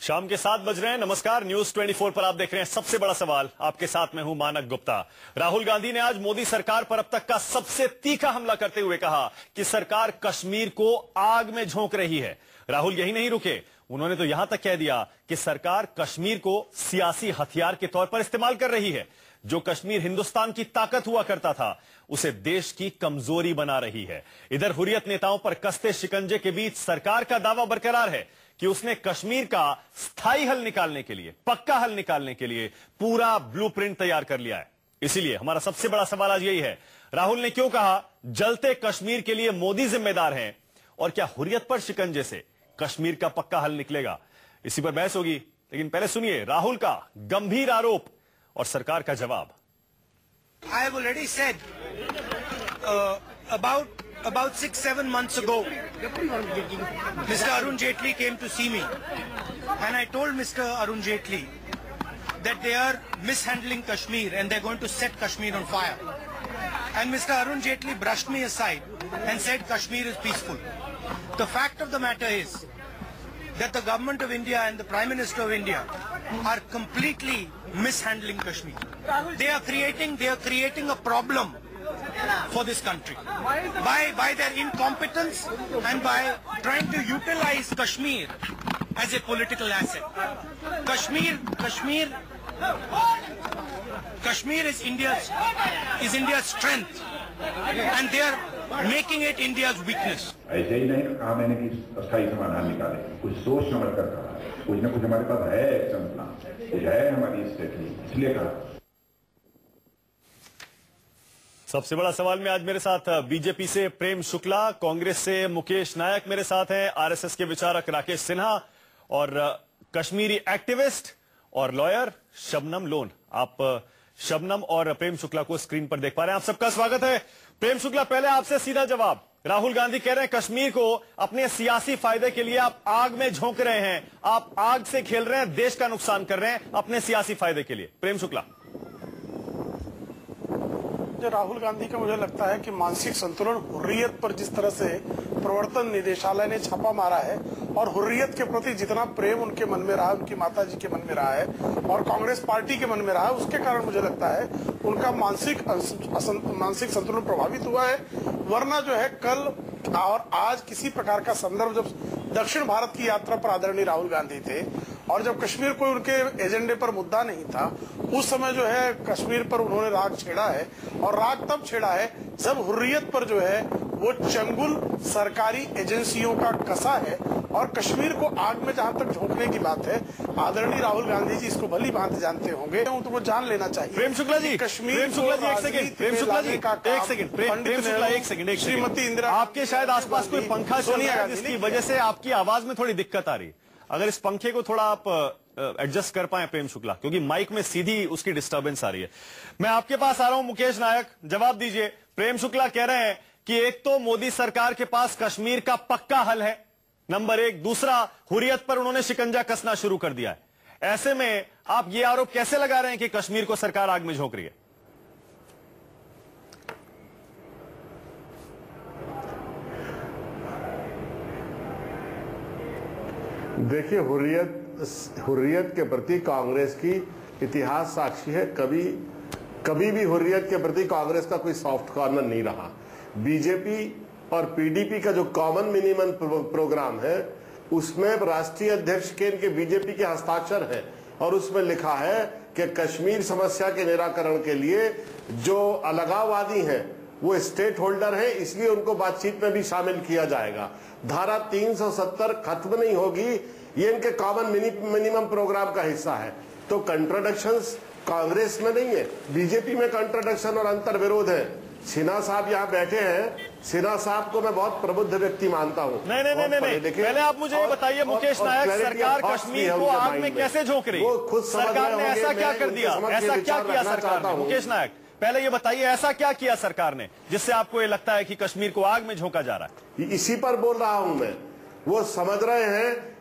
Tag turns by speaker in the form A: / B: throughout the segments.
A: शाम के 7 बज रहे हैं। नमस्कार, न्यूज 24 पर आप देख रहे हैं सबसे बड़ा सवाल। आपके साथ मैं हूं मानक गुप्ता। राहुल गांधी ने आज मोदी सरकार पर अब तक का सबसे तीखा हमला करते हुए कहा कि सरकार कश्मीर को आग में झोंक रही है। राहुल यही नहीं रुके, उन्होंने तो यहां तक कह दिया कि सरकार कश्मीर को सियासी हथियार के तौर पर इस्तेमाल कर रही है। जो कश्मीर हिंदुस्तान की ताकत हुआ करता था, उसे देश की कमजोरी बना रही है। इधर हुर्रियत नेताओं पर कसते शिकंजे के बीच सरकार का दावा बरकरार है कि उसने कश्मीर का स्थायी हल निकालने के लिए, पक्का हल निकालने के लिए पूरा ब्लूप्रिंट तैयार कर लिया है। इसीलिए हमारा सबसे बड़ा सवाल आज यही है, राहुल ने क्यों कहा जलते कश्मीर के लिए मोदी जिम्मेदार हैं, और क्या हुर्रियत पर शिकंजे से कश्मीर का पक्का हल निकलेगा? इसी पर बहस होगी, लेकिन पहले सुनिए राहुल का गंभीर आरोप और सरकार का जवाब।
B: I have already said about 6-7 months ago, Mr. Arun Jaitley came to see me, and I told Mr. Arun Jaitley that they are mishandling Kashmir and they're going to set Kashmir on fire. And Mr. Arun Jaitley brushed me aside and said Kashmir is peaceful. The fact of the matter is that the government of India and the Prime Minister of India are completely mishandling Kashmir. They are creating a problem for this country by their incompetence and by trying to utilize Kashmir as a political asset. Kashmir is India's strength, and they are making it India's weakness.
C: ऐसे ही नहीं कहा मैंने कि अस्थायी समाधान निकाले, कुछ सोच समझ कर कहा, कुछ न कुछ हमारे पास है एक्शन प्लान, कुछ है हमारी स्ट्रेटजी, इसलिए कहा।
A: सबसे बड़ा सवाल में आज मेरे साथ बीजेपी से प्रेम शुक्ला, कांग्रेस से मुकेश नायक मेरे साथ हैं, आरएसएस के विचारक राकेश सिन्हा और कश्मीरी एक्टिविस्ट और लॉयर शबनम लोन। आप शबनम और प्रेम शुक्ला को स्क्रीन पर देख पा रहे हैं। आप सबका स्वागत है। प्रेम शुक्ला, पहले आपसे सीधा जवाब। राहुल गांधी कह रहे हैं कश्मीर को अपने सियासी फायदे के लिए आप आग में झोंक रहे हैं, आप आग से खेल रहे हैं, देश का नुकसान कर रहे हैं अपने सियासी फायदे के लिए। प्रेम शुक्ला।
D: राहुल गांधी का मुझे लगता है कि मानसिक संतुलन, हुर्रियत पर जिस तरह से प्रवर्तन निदेशालय ने छापा मारा है और हुर्रियत के प्रति जितना प्रेम उनके मन में रहा, उनकी माताजी के मन में रहा है और कांग्रेस पार्टी के मन में रहा है, उसके कारण मुझे लगता है उनका मानसिक संतुलन प्रभावित हुआ है। वरना जो है कल और आज किसी प्रकार का संदर्भ, जब दक्षिण भारत की यात्रा पर आदरणीय राहुल गांधी थे और जब कश्मीर कोई उनके एजेंडे पर मुद्दा नहीं था, उस समय जो है कश्मीर पर उन्होंने राग छेड़ा है। और राग तब छेड़ा है जब हुर्रियत पर जो है वो चंगुल सरकारी एजेंसियों का कसा है। और कश्मीर को आग में जहां तक झोंकने की बात है, आदरणीय राहुल गांधी जी इसको भली भांति जानते होंगे, तो वो जान लेना चाहिए।
A: प्रेम शुक्ला जी,
D: कश्मीर
A: एक सेकंड,
D: श्रीमती इंदिरा,
A: आपके शायद आसपास कोई पंखा चल रहा है जिसकी वजह से आपकी आवाज में थोड़ी दिक्कत आ रही है। अगर इस पंखे को थोड़ा आप एडजस्ट कर पाए प्रेम शुक्ला, क्योंकि माइक में सीधी उसकी डिस्टर्बेंस आ रही है। मैं आपके पास आ रहा हूं मुकेश नायक, जवाब दीजिए। प्रेम शुक्ला कह रहे हैं कि एक तो मोदी सरकार के पास कश्मीर का पक्का हल है, नंबर एक, दूसरा हुर्रियत पर उन्होंने शिकंजा कसना शुरू कर दिया है। ऐसे में आप ये आरोप कैसे लगा रहे हैं कि कश्मीर को सरकार आग में झोंक रही है?
E: देखिए, हुर्रियत के प्रति कांग्रेस की इतिहास साक्षी है। कभी भी हुर्रियत के प्रति कांग्रेस का कोई सॉफ्ट कॉर्नर नहीं रहा। बीजेपी और पीडीपी का जो कॉमन मिनिमम प्रोग्राम है, उसमें राष्ट्रीय अध्यक्ष के इनके बीजेपी के हस्ताक्षर है और उसमें लिखा है कि कश्मीर समस्या के निराकरण के लिए जो अलगाववादी हैं वो स्टेट होल्डर है, इसलिए उनको बातचीत में भी शामिल किया जाएगा। धारा 370 खत्म नहीं होगी, ये इनके कॉमन मिनिमम प्रोग्राम का हिस्सा है। तो कंट्राडिक्शंस कांग्रेस में नहीं है, बीजेपी में कंट्राडिक्शन और अंतर विरोध है। सिन्हा साहब यहाँ बैठे हैं, सिन्हा साहब को मैं बहुत प्रबुद्ध व्यक्ति मानता हूँ।
A: नहीं, पहले आप मुझे ये बताइए मुकेश नायक, सरकार कश्मीर को आग में कैसे झोंक रही? सरकार ने ऐसा क्या कर दिया, ऐसा क्या किया सरकार ने? मुकेश नायक, पहले ये बताइए ऐसा क्या किया सरकार ने जिससे आपको ये लगता है कि कश्मीर को आग में झोंका जा रहा है?
E: इसी पर बोल रहा हूं मैं। वो समझ रहे हैं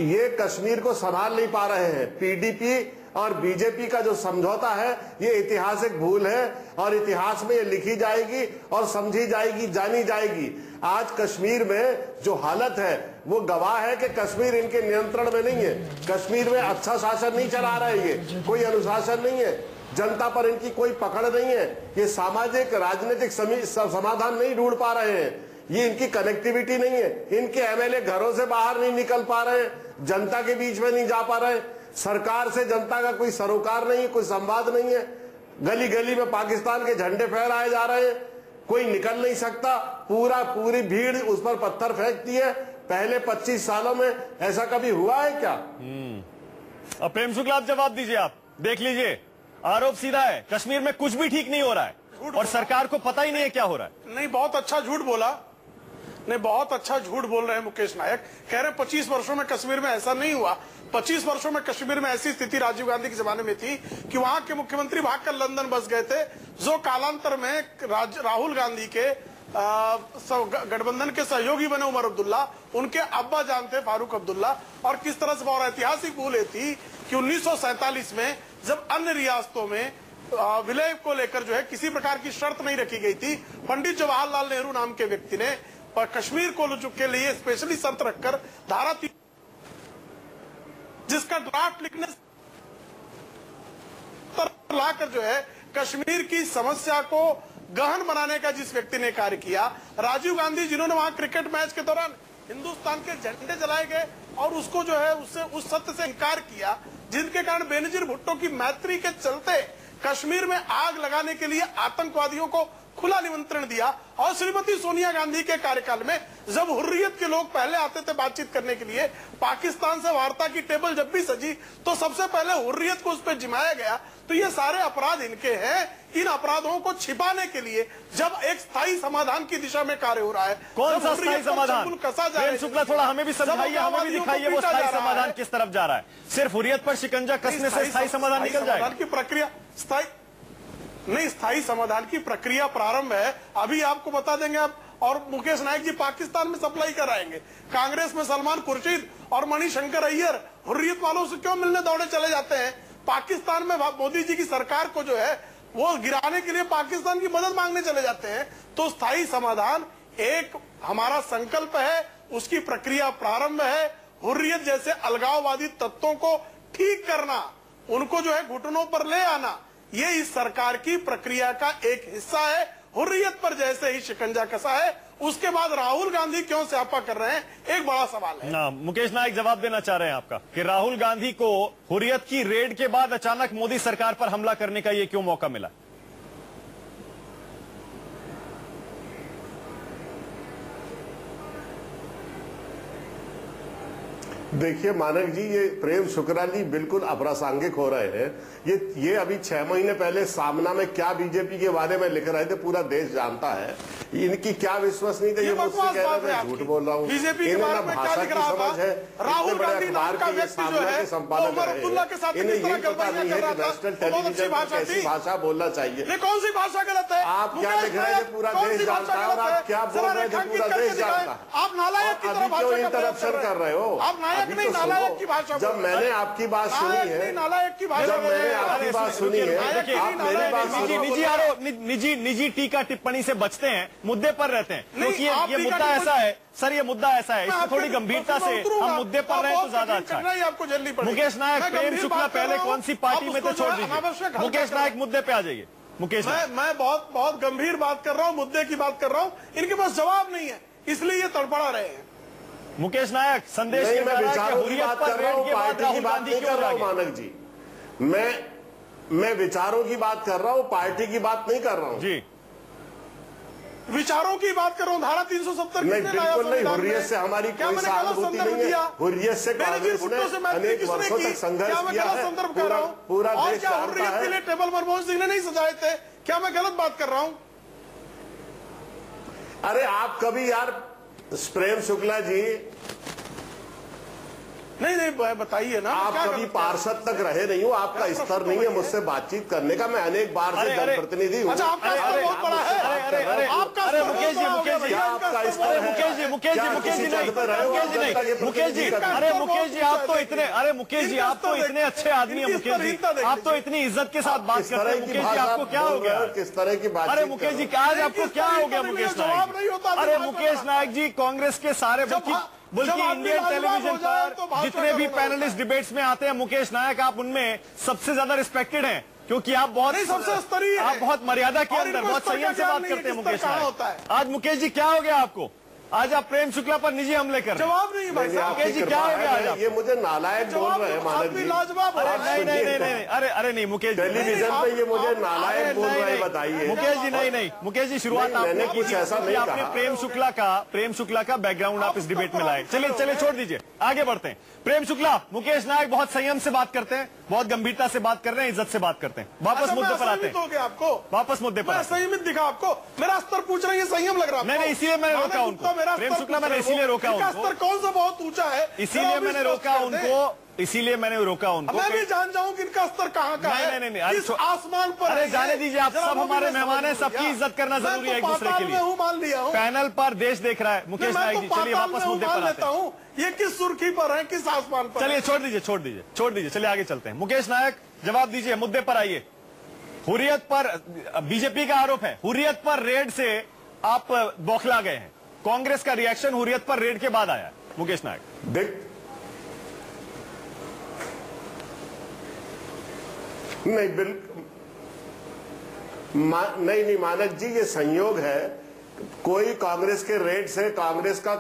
E: ये कश्मीर को संभाल नहीं पा रहे हैं। पीडीपी और बीजेपी का जो समझौता है ये ऐतिहासिक भूल है और इतिहास में ये लिखी जाएगी और समझी जाएगी, जानी जाएगी। आज कश्मीर में जो हालत है वो गवाह है कि कश्मीर इनके नियंत्रण में नहीं है। कश्मीर में अच्छा शासन नहीं चला रहा है, ये कोई अनुशासन नहीं है, जनता पर इनकी कोई पकड़ नहीं है, ये सामाजिक राजनीतिक समाधान नहीं ढूंढ पा रहे हैं, ये इनकी कनेक्टिविटी नहीं है, इनके एमएलए घरों से बाहर नहीं निकल पा रहे हैं, जनता के बीच में नहीं जा पा रहे, सरकार से जनता का कोई सरोकार नहीं है, कोई संवाद नहीं है, गली गली में पाकिस्तान के झंडे फहराए जा रहे हैं, कोई निकल नहीं सकता, पूरी भीड़ उस पर पत्थर फेंकती है। पहले 25 सालों में ऐसा कभी हुआ है क्या?
A: अब प्रेम शुक्ला आप जवाब दीजिए। आप देख लीजिए, आरोप सीधा है, कश्मीर में कुछ भी ठीक नहीं हो रहा है और सरकार को पता ही नहीं है क्या हो रहा है।
D: नहीं, बहुत अच्छा झूठ बोला, नहीं बहुत अच्छा झूठ बोल रहे हैं मुकेश नायक। कह रहे 25 वर्षों में कश्मीर में ऐसा नहीं हुआ। 25 वर्षों में कश्मीर में ऐसी स्थिति राजीव गांधी के जमाने में थी कि वहां के मुख्यमंत्री भागकर लंदन बस गए थे, जो कालांतर में राहुल गांधी के गठबंधन के सहयोगी बने उमर अब्दुल्ला, उनके अब्बा जान थे फारूक अब्दुल्ला। और किस तरह से बहुत ऐतिहासिक भूल थी कि 1947 में जब अन्य रियासतों में विलय को लेकर जो है किसी प्रकार की शर्त नहीं रखी गई थी, पंडित जवाहरलाल नेहरू नाम के व्यक्ति ने कश्मीर को के लिए स्पेशली शर्त रखकर धारा 3 जिसका ड्राफ्ट लिखने लाकर जो है कश्मीर की समस्या को गहन बनाने का जिस व्यक्ति ने कार्य किया, राजीव गांधी, जिन्होंने वहां क्रिकेट मैच के दौरान हिंदुस्तान के झंडे जलाए गए और उसको जो है उससे उस सत्य से इंकार किया, जिनके कारण बेनजीर भुट्टो की मैत्री के चलते कश्मीर में आग लगाने के लिए आतंकवादियों को खुला निमंत्रण दिया। और श्रीमती सोनिया गांधी के कार्यकाल में जब हुर्रियत के लोग पहले आते थे बातचीत करने के लिए, पाकिस्तान से वार्ता की टेबल जब भी सजी तो सबसे पहले हुर्रियत को उस पर जिमाया गया। तो ये सारे अपराध इनके हैं। इन अपराधों को छिपाने के लिए जब एक स्थायी समाधान की दिशा में कार्य हो रहा है,
A: कौन सा स्थायी समाधान? प्रेम शुक्ला थोड़ा हमें भी समझाइए, हमें भी दिखाइए वो स्थायी समाधान किस तरफ जा रहा है। सिर्फ हुर्रियत पर शिकंजा कसने से स्थायी समाधान निकल जाएगा?
D: की प्रक्रिया स्थायी समाधान की प्रक्रिया प्रारंभ है, अभी आपको बता देंगे आप। और मुकेश नायक जी पाकिस्तान में सप्लाई कराएंगे। कांग्रेस में सलमान खुर्शीद और मणिशंकर अय्यर हुर्रियत वालों से क्यों मिलने दौड़े चले जाते हैं? पाकिस्तान में मोदी जी की सरकार को जो है वो गिराने के लिए पाकिस्तान की मदद मांगने चले जाते हैं। तो स्थायी समाधान एक हमारा संकल्प है, उसकी प्रक्रिया प्रारंभ है। हुर्रियत जैसे अलगाववादी तत्वों को ठीक करना, उनको जो है घुटनों पर ले आना, ये इस सरकार की प्रक्रिया का एक हिस्सा है। हुर्रियत पर जैसे ही शिकंजा कसा है, उसके बाद राहुल गांधी क्यों स्यापा कर रहे हैं, एक बड़ा सवाल है
A: ना। मुकेश नायक जवाब देना चाह रहे हैं आपका कि राहुल गांधी को हुर्रियत की रेड के बाद अचानक मोदी सरकार पर हमला करने का ये क्यों मौका मिला?
E: देखिए मानक जी, ये प्रेम शुक्ला जी बिल्कुल अप्रासंगिक हो रहे हैं। ये अभी 6 महीने पहले सामना में क्या बीजेपी के बारे में लिख रहे थे पूरा देश जानता है। इनकी क्या विश्वसनीयता, ये मुझसे कह रहे हैं, झूठ बोल रहा हूँ।
D: बीजेपी
E: इन्हें ना भाषा की समझ है, इतने बड़े अखबार के ये सामना के संपादक रहे हैं, इन्हें यही पता नहीं है कि नेशनल टेलीविजन पर कैसी भाषा बोलना चाहिए।
D: कौन सी भाषा गलत है?
E: आप क्या लिख रहे थे पूरा देश जानता है, और आप क्या बोल रहे थे पूरा देश जानता है।
D: आप नालायक की तरह
E: अभी क्यों इंटरप्शन कर रहे हो?
D: आप नालायक नहीं, नालायक की भाषा।
E: जब मैंने आपकी बात सुनी है,
D: नालायक की भाषा,
E: जब मैंने आपकी बात सुनी है, आप मेरी बात सुनिए।
A: निजी टीका टिप्पणी से बचते हैं, मुद्दे पर रहते हैं, क्योंकि ये मुद्दा ऐसा है सर, ये मुद्दा ऐसा है, इसमें थोड़ी गंभीरता से हम मुद्दे पर रहे तो ज्यादा अच्छा है।
D: आपको झेलनी पड़ेगी।
A: मुकेश नायक, प्रेम शुक्ला पहले कौन सी पार्टी में थे छोड़ दीजिए। मुकेश नायक मुद्दे पे आ जाइए। मुकेश,
D: मैं बहुत गंभीर बात कर रहा हूँ, मुद्दे की बात कर रहा हूँ, इनके पास जवाब नहीं है, इसलिए ये तड़पड़ा रहे हैं।
A: मुकेश नायक, संदेश
E: नहीं, मैं विचारों की बात कर रहा हूँ, पार्टी की बात नहीं कर रहा हूँ मानक जी। मैं विचारों की बात कर रहा हूँ, पार्टी की बात नहीं कर रहा हूँ
A: जी।
D: विचारों की बात कर रहा हूँ। धारा 370
E: नहीं, बिल्कुल नहीं। हुर्रियत से हमारी कोई सहानुभूति नहीं है। हुर्रियत से कांग्रेस ने अनेक वर्षों तक संघर्ष किया है, पूरा देश जानता है।
D: के लिए टेबल मनमोहन सिंह ने नहीं सजाए थे, क्या मैं गलत बात कर रहा हूँ?
E: अरे आप कभी यार, प्रेम शुक्ला जी,
D: नहीं बताइए ना।
E: आप कभी पार्षद तक रहे नहीं हो, आपका स्तर नहीं है मुझसे बातचीत करने का। मैं अनेक बार से जनप्रतिनिधि हूँ।
D: अच्छा, आपका स्तर बहुत बड़ा है। आपका
A: अरे मुकेश जी,
E: आपका स्तर है।
A: मुकेश जी, मुकेश जी, मुकेश जी नहीं, मुकेश जी, अरे मुकेश जी आप तो इतने, अरे मुकेश जी आप तो इतने अच्छे आदमी हैं। मुकेश जी आप तो इतनी इज्जत के साथ बात करते हैं। मुकेश जी आपको क्या हो गया?
E: किस तरह की बात?
A: अरे मुकेश जी आज आपको क्या हो गया? मुकेश नायक, अरे मुकेश नायक जी कांग्रेस के सारे बल्कि इंडियन टेलीविजन पर जितने भी पैनलिस्ट डिबेट्स में आते हैं, मुकेश नायक आप उनमें सबसे ज्यादा रिस्पेक्टेड हैं, क्योंकि आप बहुत
D: सबसे स्तरीय,
A: आप बहुत मर्यादा के अंदर बहुत संयम से बात करते हैं। मुकेश नायक आज मुकेश जी क्या हो गया आपको? आज आप प्रेम शुक्ला पर निजी हमले कर रहे हैं।
D: जवाब नहीं भाई साहब।
A: मुकेश जी क्या हो गया आज?
E: ये मुझे नालायक बोल रहे हैं मानव जी।
D: लाजवाब।
A: नहीं, अरे नहीं मुकेश जी,
E: टेलीविजन पे ये मुझे नालायक बोल रहे हैं, बताइए।
A: मुकेश जी नहीं, मुकेश जी शुरुआत
E: मैंने कुछ ऐसा नहीं कहा।
A: आपने प्रेम शुक्ला का बैकग्राउंड आप इस डिबेट में लाए। चलिए छोड़ दीजिए, आगे बढ़ते हैं। प्रेम शुक्ला, मुकेश नायक बहुत संयम से बात करते हैं, बहुत गंभीरता से बात कर रहे हैं, इज्जत से बात करते हैं। वापस मुद्दे पर आते हैं।
D: आपको
A: वापस मुद्दे पर
D: संयमित दिखा आपको। मेरा स्तर पूछ रहे हैं, संयम लग रहा है।
A: नहीं, इसीलिए मैंने रोका उनको। प्रेम शुक्ला मैंने इसीलिए रोका उनको।
D: स्तर कौन सा बहुत ऊंचा है,
A: इसीलिए मैंने रोका उनको।
D: मैं भी जान जाऊं कि इनका स्तर कहाँ का है।
A: नहीं,
D: किस आसमान पर?
A: अरे जाने दीजिए, आप सब हमारे मेहमान हैं, सबकी इज्जत करना जरूरी है एक दूसरे के लिए।
D: मान लिया हूँ,
A: पैनल पर देश देख रहा है। मुकेश नायक जी चलिए वापस मुद्दे पर आते हैं।
D: ये किस सुर्खी पर है, किस आसमान पर?
A: चलिए छोड़ दीजिए, चलिए आगे चलते हैं। मुकेश नायक जवाब दीजिए, मुद्दे पर आइए। हुर्रियत पर बीजेपी का आरोप है, हुर्रियत पर रेड से आप बौखला गए हैं। कांग्रेस का रिएक्शन हुर्रियत पर रेड के बाद आया। मुकेश नायक
E: नहीं, बिल्कुल नहीं मानक जी, ये संयोग है। कोई कांग्रेस के रेड से कांग्रेस का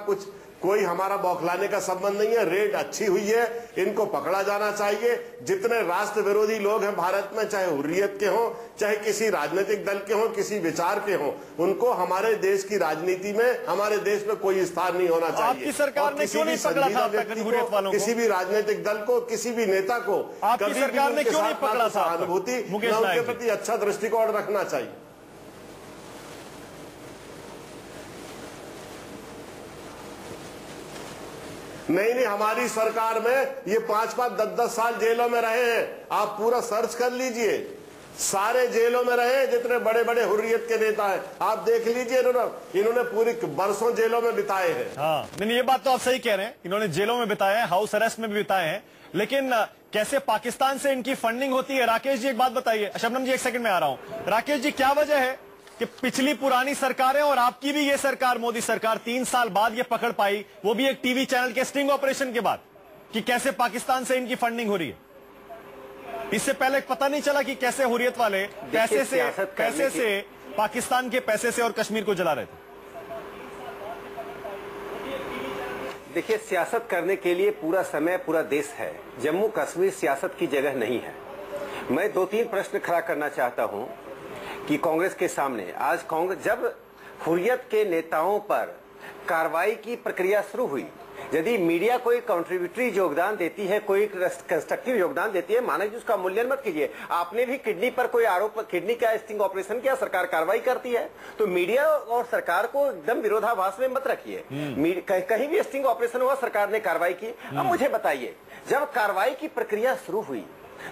E: कोई हमारा बौखलाने का संबंध नहीं है। रेड अच्छी हुई है, इनको पकड़ा जाना चाहिए। जितने राष्ट्र विरोधी लोग हैं भारत में, चाहे हुर्रियत के हों, चाहे किसी राजनीतिक दल के हों, किसी विचार के हों, उनको हमारे देश की राजनीति में, हमारे देश में कोई स्थान नहीं होना चाहिए।
A: आपकी सरकार ने क्यों नहीं पकड़ा था हुर्रियत वालों को?
E: किसी भी राजनीतिक दल को, किसी भी नेता को
A: आपकी सरकार ने क्यों नहीं पकड़ा था?
E: सहानुभूति, उनके प्रति अच्छा दृष्टिकोण रखना चाहिए। नहीं, हमारी सरकार में ये 5-5, 10-10 साल जेलों में रहे हैं। आप पूरा सर्च कर लीजिए, सारे जेलों में रहे जितने बड़े बड़े हुर्रियत के नेता हैं। आप देख लीजिए, इन्होंने पूरी बरसों जेलों में बिताए हैं।
A: हाँ, नहीं ये बात तो आप सही कह रहे हैं, इन्होंने जेलों में बिताए हैं, हाउस अरेस्ट में भी बिताए हैं। लेकिन कैसे पाकिस्तान से इनकी फंडिंग होती है? राकेश जी एक बात बताइए। शबनम जी एक सेकंड में आ रहा हूं। राकेश जी क्या वजह है कि पिछली पुरानी सरकारें और आपकी भी ये सरकार, मोदी सरकार 3 साल बाद ये पकड़ पाई, वो भी एक टीवी चैनल के स्टिंग ऑपरेशन के बाद, कि कैसे पाकिस्तान से इनकी फंडिंग हो रही है? इससे पहले पता नहीं चला कि कैसे हुर्रियत वाले पैसे से पाकिस्तान के पैसे से और कश्मीर को जला रहे थे?
F: देखिए, सियासत करने के लिए पूरा समय, पूरा देश है। जम्मू कश्मीर सियासत की जगह नहीं है। मैं 2-3 प्रश्न खड़ा करना चाहता हूं कि कांग्रेस के सामने आज कांग्रेस, जब हुर्रियत के नेताओं पर कार्रवाई की प्रक्रिया शुरू हुई, यदि मीडिया कोई कंट्रीब्यूटरी योगदान देती है, कोई कंस्ट्रक्टिव योगदान देती है, माना कि उसका मूल्यांकन मत कीजिए। आपने भी किडनी पर कोई आरोप, किडनी का स्टिंग ऑपरेशन किया, सरकार कार्रवाई करती है, तो मीडिया और सरकार को एकदम विरोधाभास में मत रखिए। कहीं भी स्टिंग ऑपरेशन हुआ, सरकार ने कार्रवाई की। अब मुझे बताइए, जब कार्रवाई की प्रक्रिया शुरू हुई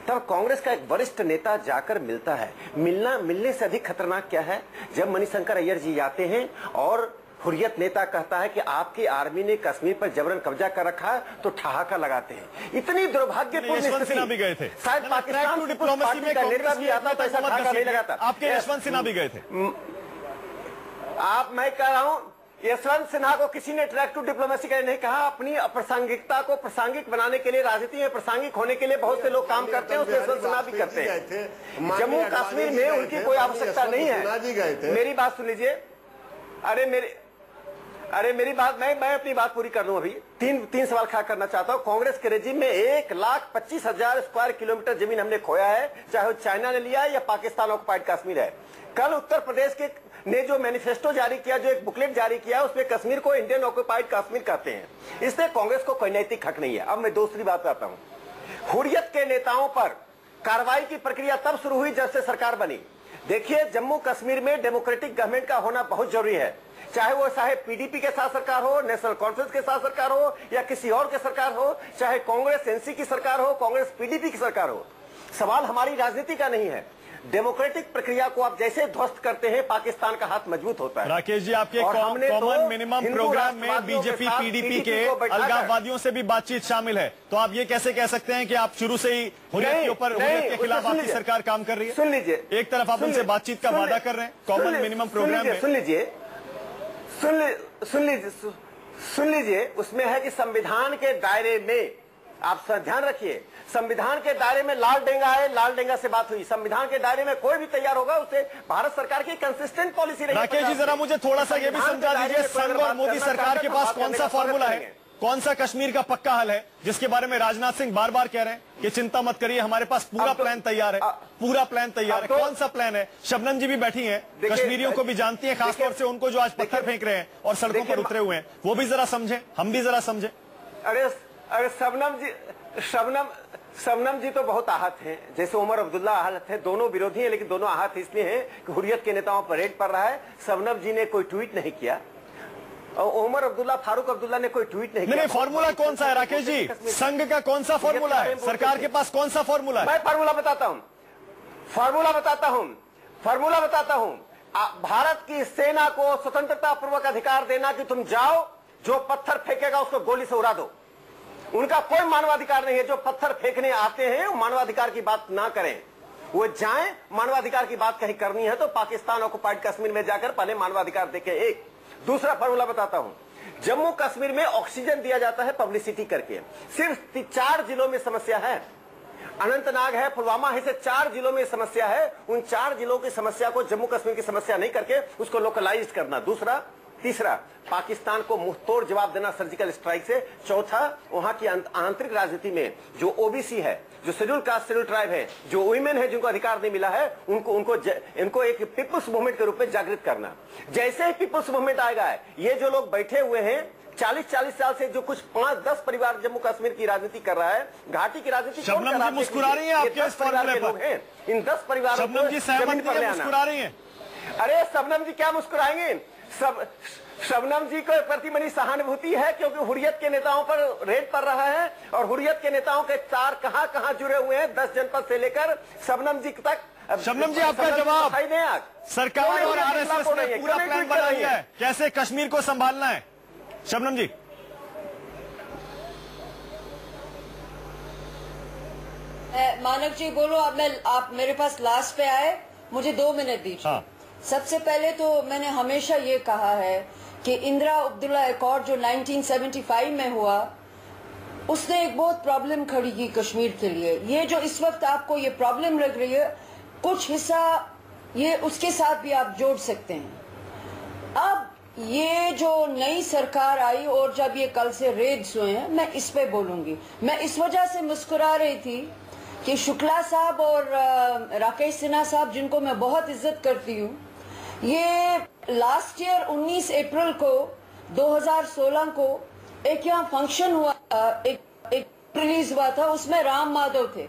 F: तब कांग्रेस का एक वरिष्ठ नेता जाकर मिलता है। मिलने से अधिक खतरनाक क्या है? जब मणिशंकर अय्यर जी आते हैं और हुर्रियत नेता कहता है कि आपकी आर्मी ने कश्मीर पर जबरन कब्जा कर रखा है, तो ठहाका लगाते हैं। इतनी दुर्भाग्यपूर्ण
A: यशवंत सिन्हा भी गए थे
F: शायद। पाकिस्तान डिप्लोमेसी में नेता भी आता तो ऐसा ठहाका नहीं लगाता।
A: आपके यशवंत सिन्हा भी गए थे।
F: मैं कह रहा हूं, यशवंत सिन्हा को किसी ने अट्रैक्टिव डिप्लोमेसी का नहीं कहा। अपनी अप्रासंगिकता को प्रासंगिक बनाने के लिए, राजनीति में प्रासंगिक होने के लिए बहुत से लोग काम करते हैं, उसमें यशवंत सिन्हा भी करते हैं। जम्मू कश्मीर में उनकी कोई आवश्यकता नहीं है। मेरी बात सुन लीजिए। अरे मेरी बात, मैं अपनी बात पूरी कर लूं। अभी तीन सवाल खड़ा करना चाहता हूं। कांग्रेस के रेजिम में 1,25,000 स्क्वायर किलोमीटर जमीन हमने खोया है, चाहे वो चाइना ने लिया है या पाकिस्तान ऑक्युपाइड कश्मीर है। कल उत्तर प्रदेश के ने जो मैनिफेस्टो जारी किया, जो एक बुकलेट जारी किया, उसमें कश्मीर को इंडियन ऑक्युपाइड कश्मीर कहते हैं। इसलिए कांग्रेस को कोई नैतिक हक नहीं है। अब मैं दूसरी बात करता हूं। हुर्रियत के नेताओं पर कार्रवाई की प्रक्रिया तब शुरू हुई जब से सरकार बनी। देखिए, जम्मू कश्मीर में डेमोक्रेटिक गवर्नमेंट का होना बहुत जरूरी है, चाहे वो पीडीपी के साथ सरकार हो, नेशनल कॉन्फ्रेंस के साथ सरकार हो, या किसी और के सरकार हो, चाहे कांग्रेस एनसी की सरकार हो, कांग्रेस पीडीपी की सरकार हो। सवाल हमारी राजनीति का नहीं है। डेमोक्रेटिक प्रक्रिया को आप जैसे ध्वस्त करते हैं, पाकिस्तान का हाथ मजबूत होता है।
A: राकेश जी, आपके कॉमन मिनिमम प्रोग्राम में बीजेपी पीडीपी के अलगाववादियों से भी बातचीत शामिल है, तो आप ये कैसे कह सकते हैं कि आप शुरू से ही हुर्रियत के ऊपर, हुर्रियत के खिलाफ आपकी सरकार काम कर रही है?
F: सुन लीजिए,
A: एक तरफ आप उनसे बातचीत का वादा कर रहे हैं कॉमन मिनिमम प्रोग्राम में।
F: सुन लीजिए, उसमें है कि संविधान के दायरे में, आप ध्यान रखिए, संविधान के दायरे में लाल डेंगा है, लाल डेंगा से बात हुई। संविधान के दायरे में कोई भी तैयार होगा, उसे भारत सरकार की कंसिस्टेंट पॉलिसी रही।
A: राकेश जी, जरा मुझे थोड़ा सा ये भी समझा दीजिए, संघ और मोदी सरकार के पास कौन सा फॉर्मूला है, कौन सा कश्मीर का पक्का हल है, जिसके बारे में राजनाथ सिंह बार बार कह रहे हैं कि चिंता मत करिए, हमारे पास पूरा प्लान तैयार है, पूरा प्लान तैयार है। कौन सा प्लान है? शबनम जी भी बैठी हैं, कश्मीरियों को भी जानती हैं, खासतौर से उनको जो आज पत्थर फेंक रहे हैं और सड़कों पर उतरे हुए हैं, वो भी जरा समझें, हम भी जरा समझें।
F: अरे शबनम जी तो बहुत आहत हैं, जैसे उमर अब्दुल्ला आहत है। दोनों विरोधी हैं, लेकिन दोनों आहत इसलिए हैं कि हुर्रियत के नेताओं पर रेड पड़ रहा है। शबनम जी ने कोई ट्वीट नहीं किया, और उमर अब्दुल्ला, फारूक अब्दुल्ला ने कोई ट्वीट नहीं किया।
A: नहीं, फॉर्मूला कौन सा है राकेश जी? संघ का कौन सा फॉर्मूला है? सरकार के पास कौन सा फॉर्मूला है?
F: मैं फॉर्मूला बताता हूं। भारत की सेना को स्वतंत्रता पूर्वक अधिकार देना कि तुम जाओ, जो पत्थर फेंकेगा उसको गोली से उड़ा दो। उनका कोई मानवाधिकार नहीं है। जो पत्थर फेंकने आते हैं वो मानवाधिकार की बात ना करें, वो जाएं। मानवाधिकार की बात कहीं करनी है तो पाकिस्तान ऑक्युपाइड कश्मीर में जाकर पहले मानवाधिकार देखें। एक दूसरा फॉर्मूला बताता हूं, जम्मू कश्मीर में ऑक्सीजन दिया जाता है पब्लिसिटी करके। सिर्फ 4 जिलों में समस्या है, अनंतनाग है, पुलवामा है, से 4 जिलों में समस्या है। उन 4 जिलों की समस्या को जम्मू कश्मीर की समस्या नहीं करके उसको लोकलाइज करना। दूसरा, तीसरा, पाकिस्तान को मुंहतोड़ जवाब देना सर्जिकल स्ट्राइक से। चौथा, वहां की आंतरिक राजनीति में जो ओबीसी है, जो शेड्यूल कास्ट शेड्यूल ट्राइब है, जो वुमेन है जिनको अधिकार नहीं मिला है, इनको एक पीपुल्स मूवमेंट के रूप में जागृत करना। जैसे ही पीपुल्स मूवमेंट आएगा, ये जो लोग बैठे हुए हैं 40 साल से, जो कुछ 5-10 परिवार जम्मू कश्मीर की राजनीति कर रहा है, घाटी की राजनीति
A: शबनम जी मुस्कुरा रही हैं आपके इस फॉर्मूले पर।
F: इन 10 परिवारों को जमीन पर ले आना।
A: मुस्कुरा रही हैं।
F: अरे शबनम जी क्या मुस्कुराएंगे? शबनम जी को प्रति बड़ी सहानुभूति है, क्योंकि हुर्रियत के नेताओं पर रेड पड़ रहा है, और हुर्रियत के नेताओं के तार कहां जुड़े हुए हैं, 10 जनपद से लेकर शबनम जी तक।
A: शबनम जी, आपका जवाब। सरकार और आरएसएस ने पूरा प्लान बना लिया है कैसे कश्मीर को संभालना है। शबनम जी,
G: मानक जी बोलो। आप मेरे पास लास्ट पे आए, मुझे 2 मिनट दीजिए।
A: हाँ।
G: सबसे पहले तो मैंने हमेशा ये कहा है कि इंदिरा अब्दुल्ला अकॉर्ड जो 1975 में हुआ, उसने एक बहुत प्रॉब्लम खड़ी की कश्मीर के लिए। ये जो इस वक्त आपको ये प्रॉब्लम लग रही है, कुछ हिस्सा ये उसके साथ भी आप जोड़ सकते हैं। अब ये जो नई सरकार आई और जब ये कल से रेड्स हुए हैं, मैं इस पे बोलूंगी। मैं इस वजह से मुस्कुरा रही थी कि शुक्ला साहब और राकेश सिन्हा साहब, जिनको मैं बहुत इज्जत करती हूँ, ये लास्ट ईयर 19 अप्रैल को 2016 को एक यहाँ फंक्शन हुआ, एक रिलीज हुआ था, उसमें राम माधव थे,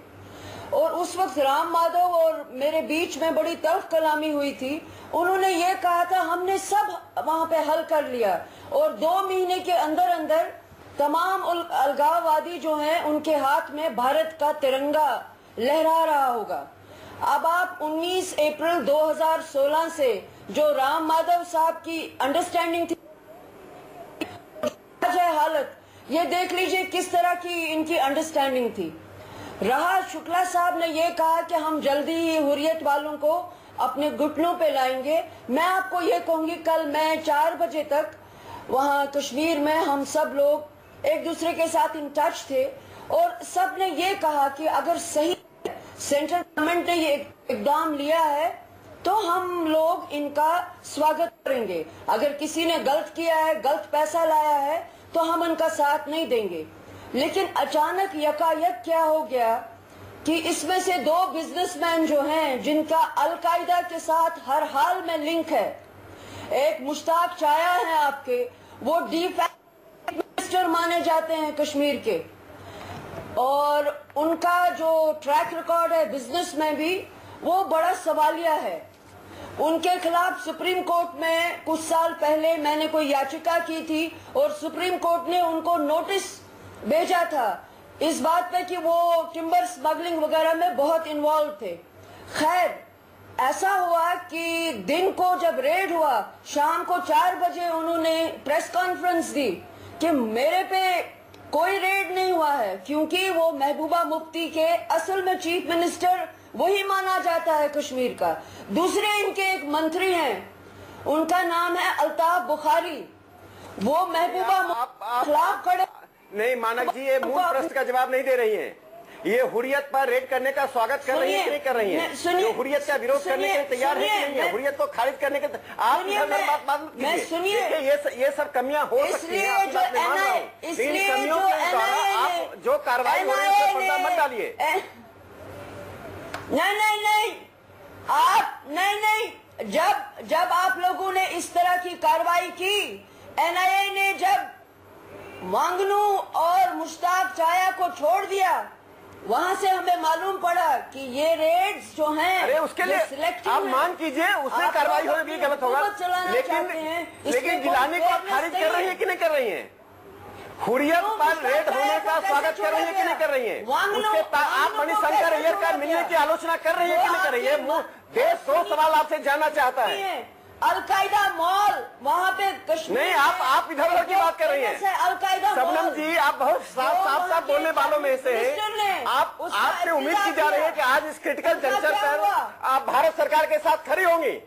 G: और उस वक्त राम माधव और मेरे बीच में बड़ी तल्ख कलामी हुई थी। उन्होंने ये कहा था हमने सब वहां पे हल कर लिया, और 2 महीने के अंदर अंदर तमाम अलगाववादी जो हैं उनके हाथ में भारत का तिरंगा लहरा रहा होगा। अब आप 19 अप्रैल 2016 से जो राम माधव साहब की अंडरस्टैंडिंग थी, हालत ये देख लीजिए किस तरह की इनकी अंडरस्टैंडिंग थी। रहा शुक्ला साहब ने ये कहा कि हम जल्दी ही हुर्रियत वालों को अपने घुटनों पे लाएंगे। मैं आपको ये कहूंगी, कल मैं 4 बजे तक वहां कश्मीर में हम सब लोग एक दूसरे के साथ इन टच थे, और सब ने ये कहा कि अगर सही सेंट्रल गवर्नमेंट ने ये इकदाम लिया है तो हम लोग इनका स्वागत करेंगे। अगर किसी ने गलत किया है, गलत पैसा लाया है, तो हम इनका साथ नहीं देंगे। लेकिन अचानक यकायक क्या हो गया कि इसमें से 2 बिजनेसमैन जो हैं, जिनका अलकायदा के साथ हर हाल में लिंक है, एक मुश्ताक चाया है आपके, वो डिफेक्ट मिनिस्टर माने जाते हैं कश्मीर के, और उनका जो ट्रैक रिकॉर्ड है बिजनेस में भी वो बड़ा सवालिया है। उनके खिलाफ सुप्रीम कोर्ट में कुछ साल पहले मैंने कोई याचिका की थी और सुप्रीम कोर्ट ने उनको नोटिस भेजा था इस बात पे कि वो टिम्बर स्मगलिंग वगैरह में बहुत इन्वॉल्व थे। खैर, ऐसा हुआ कि दिन को जब रेड हुआ, शाम को 4 बजे उन्होंने प्रेस कॉन्फ्रेंस दी कि मेरे पे कोई रेड नहीं हुआ है, क्योंकि वो महबूबा मुफ्ती के असल में चीफ मिनिस्टर वही माना जाता है कश्मीर का। दूसरे इनके एक मंत्री हैं, उनका नाम है अल्ताफ बुखारी, वो महबूबा खिलाफ खड़े
F: नहीं। मानक जी, ये मूल प्रश्न का जवाब नहीं दे रही हैं। ये हुर्रियत पर रेड करने का स्वागत कर रही है कि नहीं कर रही है? जो हुर्रियत का विरोध करने के लिए तैयार है कि नहीं है? हुर्रियत को खारिज करने के आप बात कीजिए। ये सब कमियां हो सकती हैं, इसलिए कमियों के द्वारा आप जो कार्रवाई हो रही है पर्दा मत डालिए।
G: नहीं, आप नहीं, जब आप लोगों ने इस तरह की कार्रवाई की, एनआईए ने जब वांगनू और मुश्ताक चाया को छोड़ दिया, वहाँ से हमें मालूम पड़ा कि ये रेड्स जो हैं,
F: अरे उसके लिए आप मान कीजिए उसने कार्रवाई हो भी गलत होगा, लेकिन गिलानी को आप खारिज कर रही है कि नहीं कर रही है? हुर्रियत पर रेड होने का स्वागत कर रही है कि नहीं कर रही है? उसके आप मणिशंकर अय्यर का मिलने की आलोचना कर रही है कि नहीं कर रही है? देश 2 सवाल आपसे जानना चाहता है।
G: अलकायदा मॉल वहाँ पे कश्मीर
F: नहीं, आप इधर उधर की बात कर रही हैं।
G: अलकायदा
F: शबनम जी, आप बहुत साफ बोलने वालों में से हैं। आपसे उम्मीद की जा रही है कि आज इस क्रिटिकल जंक्शन पर आप भारत सरकार के साथ खड़ी होंगी।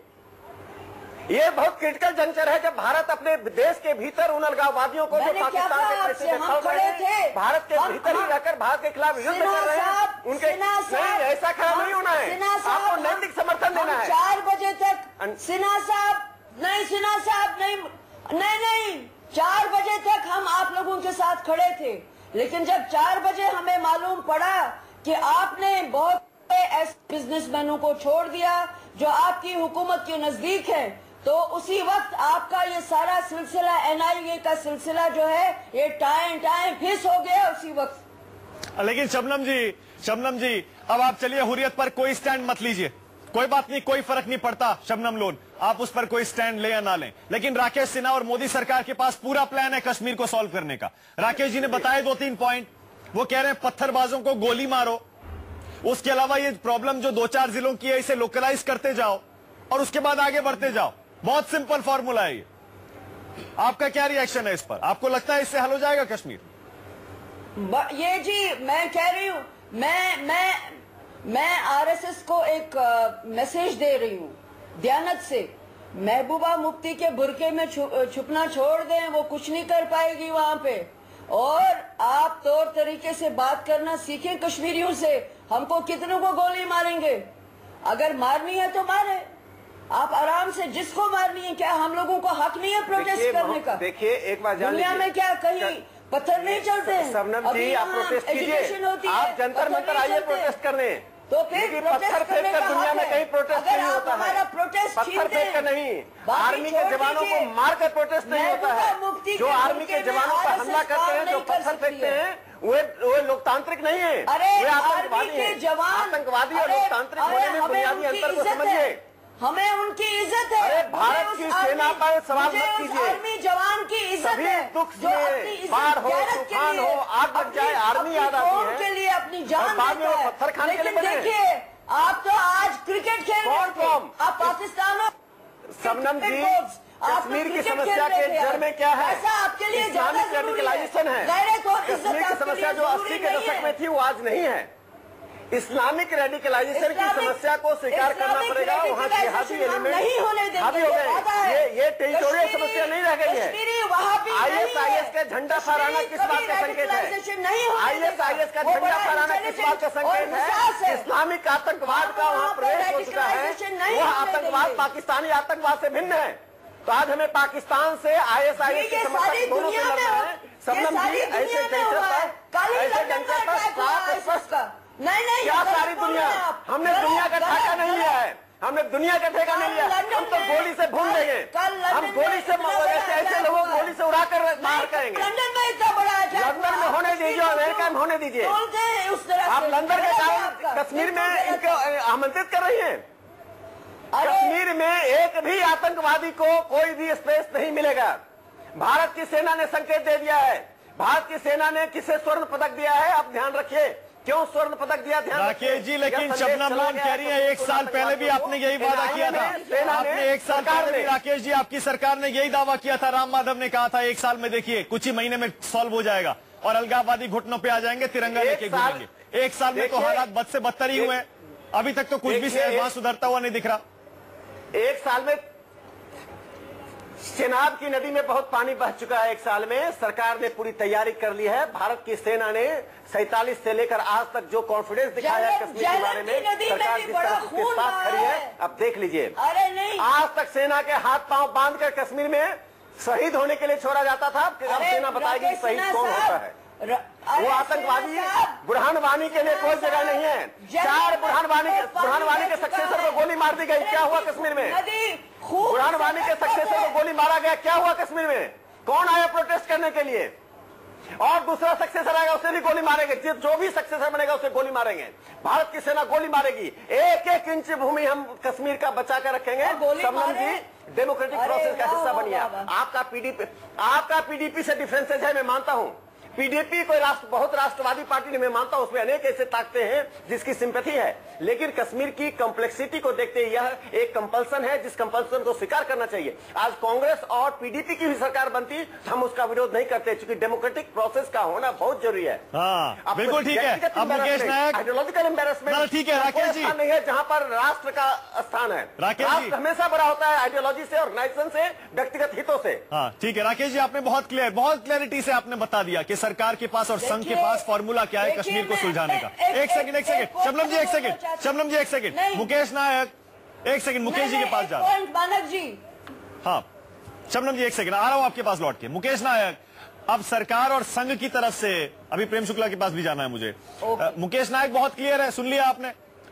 F: ये बहुत क्रिटिकल जंक्शन है जब भारत अपने देश के भीतर उन अलगाववादियों को जो पाकिस्तान के पैसे दिखा रहे हैं, भारत के भीतर ही रहकर भारत के खिलाफ युद्ध कर रहे हैं, उनके नहीं, ऐसा खड़ा नहीं होना है। आपको नैतिक समर्थन देना है।
G: 4 बजे तक सिन्हा साहब नहीं, 4 बजे तक हम आप लोगों के साथ खड़े थे, लेकिन जब 4 बजे हमें मालूम पड़ा कि आपने बहुत ऐसे बिजनेसमैनों को छोड़ दिया जो आपकी हुकूमत के नजदीक है, तो उसी वक्त आपका ये सारा सिलसिला, एनआईए का सिलसिला जो है, ये टाइम फिस हो गया उसी वक्त।
A: लेकिन शबनम जी, अब आप चलिए, हुर्रियत पर कोई स्टैंड मत लीजिए, कोई बात नहीं, कोई फर्क नहीं पड़ता। शबनम लोन, आप उस पर कोई स्टैंड ले या ना लें, लेकिन राकेश सिन्हा और मोदी सरकार के पास पूरा प्लान है कश्मीर को सॉल्व करने का। राकेश जी ने बताए 2-3 पॉइंट। वो कह रहे हैं पत्थरबाजों को गोली मारो, उसके अलावा ये प्रॉब्लम जो 2-4 जिलों की है इसे लोकलाइज करते जाओ और उसके बाद आगे बढ़ते जाओ। बहुत सिंपल फॉर्मूला है ये। आपका क्या रिएक्शन है इस पर? आपको लगता है इससे हल हो जाएगा कश्मीर?
G: ये जी, मैं कह रही हूँ, मैं आरएसएस को एक मैसेज दे रही हूँ दयानत से। महबूबा मुफ्ती के बुरके में छुपना छोड़ दें, वो कुछ नहीं कर पाएगी वहां पे। और आप तौर तरीके से बात करना सीखें कश्मीरियों से। हमको कितनों को गोली मारेंगे? अगर मारनी है तो मारे, आप आराम से, जिसको मारनी है। क्या हम लोगों को हक नहीं है प्रोटेस्ट करने का?
F: देखिए, एक बार
G: दुनिया में क्या कहीं पत्थर नहीं चलते हैं?
F: शबनम जी, आप प्रोटेस्ट कीजिए, आप जंतर मंतर आइए प्रोटेस्ट करने।
G: तो फिर
F: पत्थर फेंक कर दुनिया में कहीं प्रोटेस्ट नहीं होता है। पत्थर फेंक कर नहीं, आर्मी के जवानों को मारकर प्रोटेस्ट नहीं होता है। जो आर्मी के जवानों पर हमला करते हैं, जो पत्थर फेंकते हैं, वे लोकतांत्रिक नहीं है, वे आतंकवादी हैं। आतंकवादी और लोकतांत्रिक होने में बुनियादी अंतर को समझिए।
G: हमें उनकी इज्जत है।
F: अरे भारत की सेना पर सवाल मत कीजिए।
G: आर्मी जवान की इज्जत है।
F: दुख में बाढ़ हो, तूफान हो, आग लग जाए, आर्मी याद आती है।
G: के लिए अपनी जान
F: बाद में वो पत्थर खाने के लिए बने।
G: देखिए, आप तो आज क्रिकेट खेल रहे थे, आप पाकिस्तान और
F: शबनम जी, कश्मीर की समस्या के जड़ में क्या है?
G: ऐसा आपके लिए
F: इस्लामिक रेडिकलाइजेशन है। कश्मीर की समस्या जो 80 के दशक में थी वो आज नहीं है। इस्लामिक रेडिकलाइजेशन की समस्या को स्वीकार करना पड़ेगा। वहाँ जिहादी एलिमेंट हावी हो गए। ये टेरिटोरियल समस्या नहीं रह गई है। ISIS का झंडा फहराना किस बात का संकेत है? ISIS का झंडा फहराना किस बात का संकेत है? इस्लामिक आतंकवाद का वहाँ प्रवेश हो चुका है। वह आतंकवाद पाकिस्तानी आतंकवाद से भिन्न है। तो आज हमें पाकिस्तान से ISIS की समस्या दोनों से लड़ना है। शबनम जी, ऐसे जंतर नहीं, क्या सारी दुनिया? हमने दुनिया का ठेका नहीं लिया है, हमने दुनिया का ठेका नहीं लिया। हम तो गोली से भून देंगे, हम गोली से ऐसे लोगों को गोली से उड़ाकर बाहर करेंगे।
G: लंदन में इतना बड़ा
F: लंदन में होने दीजिए, अमेरिका में होने दीजिए। आप लंदन के कारण कश्मीर में इनको आमंत्रित कर रही हैं। कश्मीर में एक भी आतंकवादी को कोई भी स्पेस नहीं मिलेगा। भारत की सेना ने संकेत दे दिया है। भारत की सेना ने किसे स्वर्ण पदक दिया है, आप ध्यान रखिए। क्यों स्वर्ण पदक दिया, ध्यान
A: राकेश जी, लेकिन शबनम लोन कह रही है 1 साल पहले भी आपने यही वादा किया था। आपने 1 साल पहले भी, राकेश जी, आपकी सरकार ने यही दावा किया था। राम माधव ने कहा था 1 साल में देखिए कुछ ही महीने में सॉल्व हो जाएगा और अलगाववादी घुटनों पे आ जाएंगे, तिरंगा लेके घूमेंगे। 1 साल में तो हालात बद से बदतर ही हुए हैं। अभी तक तो कुछ भी वहां सुधरता हुआ नहीं दिख रहा।
F: 1 साल में चेनाब की नदी में बहुत पानी बह चुका है। 1 साल में सरकार ने पूरी तैयारी कर ली है। भारत की सेना ने 47 से लेकर आज तक जो कॉन्फिडेंस दिखाया है कश्मीर के बारे में, सरकार जिस तरह उसके साथ खड़ी है, अब देख लीजिए। आज तक सेना के हाथ पांव बांधकर कश्मीर में शहीद होने के लिए छोड़ा जाता था। अब सेना बताएगी कि शहीद कौन होता है। वो आतंकवादी बुरहान वानी के लिए कोई जगह नहीं है। 4 बुरहान वानी के सक्सेसर को गोली मार दी गई। क्या हुआ कश्मीर में? बुरहान वानी के सक्सेसर को गोली मारा गया। क्या हुआ कश्मीर में? कौन आया प्रोटेस्ट करने के लिए? और दूसरा सक्सेसर आएगा, उसे भी गोली मारेंगे। जो भी सक्सेसर बनेगा उसे गोली मारेंगे। भारत की सेना गोली मारेगी। 1-1 इंच भूमि हम कश्मीर का बचा कर रखेंगे। शबनम जी, डेमोक्रेटिक प्रोसेस का हिस्सा बनिए। आपका पीडीपी से डिफरेंसेज है, मैं मानता हूं। पीडीपी कोई बहुत राष्ट्रवादी पार्टी नहीं, मैं मानता हूं उसमें अनेक ऐसे ताकतें हैं जिसकी सिंपैथी है, लेकिन कश्मीर की कॉम्प्लेक्सिटी को देखते यह एक कंपल्सन है जिस कंपल्सन को स्वीकार करना चाहिए। आज कांग्रेस और पीडीपी की भी सरकार बनती, हम उसका विरोध नहीं करते, क्योंकि डेमोक्रेटिक प्रोसेस का होना बहुत जरूरी है।
A: हाँ, बिल्कुल ठीक है। अब मुकेश नायक,
F: आइडियोलॉजिकल एम्बेरसमेंट
A: ठीक है राकेश जी,
F: नहीं है जहां पर राष्ट्र का स्थान है। राष्ट्र हमेशा बड़ा होता है आइडियोलॉजी से, ऑर्गेनाइजेशन से, व्यक्तिगत हितों से।
A: हाँ ठीक है राकेश जी, आपने बहुत क्लैरिटी से आपने बता दिया कि सरकार के पास और संघ के पास फॉर्मूला क्या है कश्मीर को सुलझाने का। एक सेकंड शबनम जी, एक सेकंड मुकेश नायक, एक सेकंड मुकेश जी के पास जा रहा
G: मानक जी।
A: हाँ शबनम जी, एक सेकंड आ रहा हूं आपके पास लौट के। मुकेश नायक, अब सरकार और संघ की तरफ से, अभी प्रेम शुक्ला के पास भी जाना है मुझे। मुकेश नायक बहुत क्लियर है, सुन लिया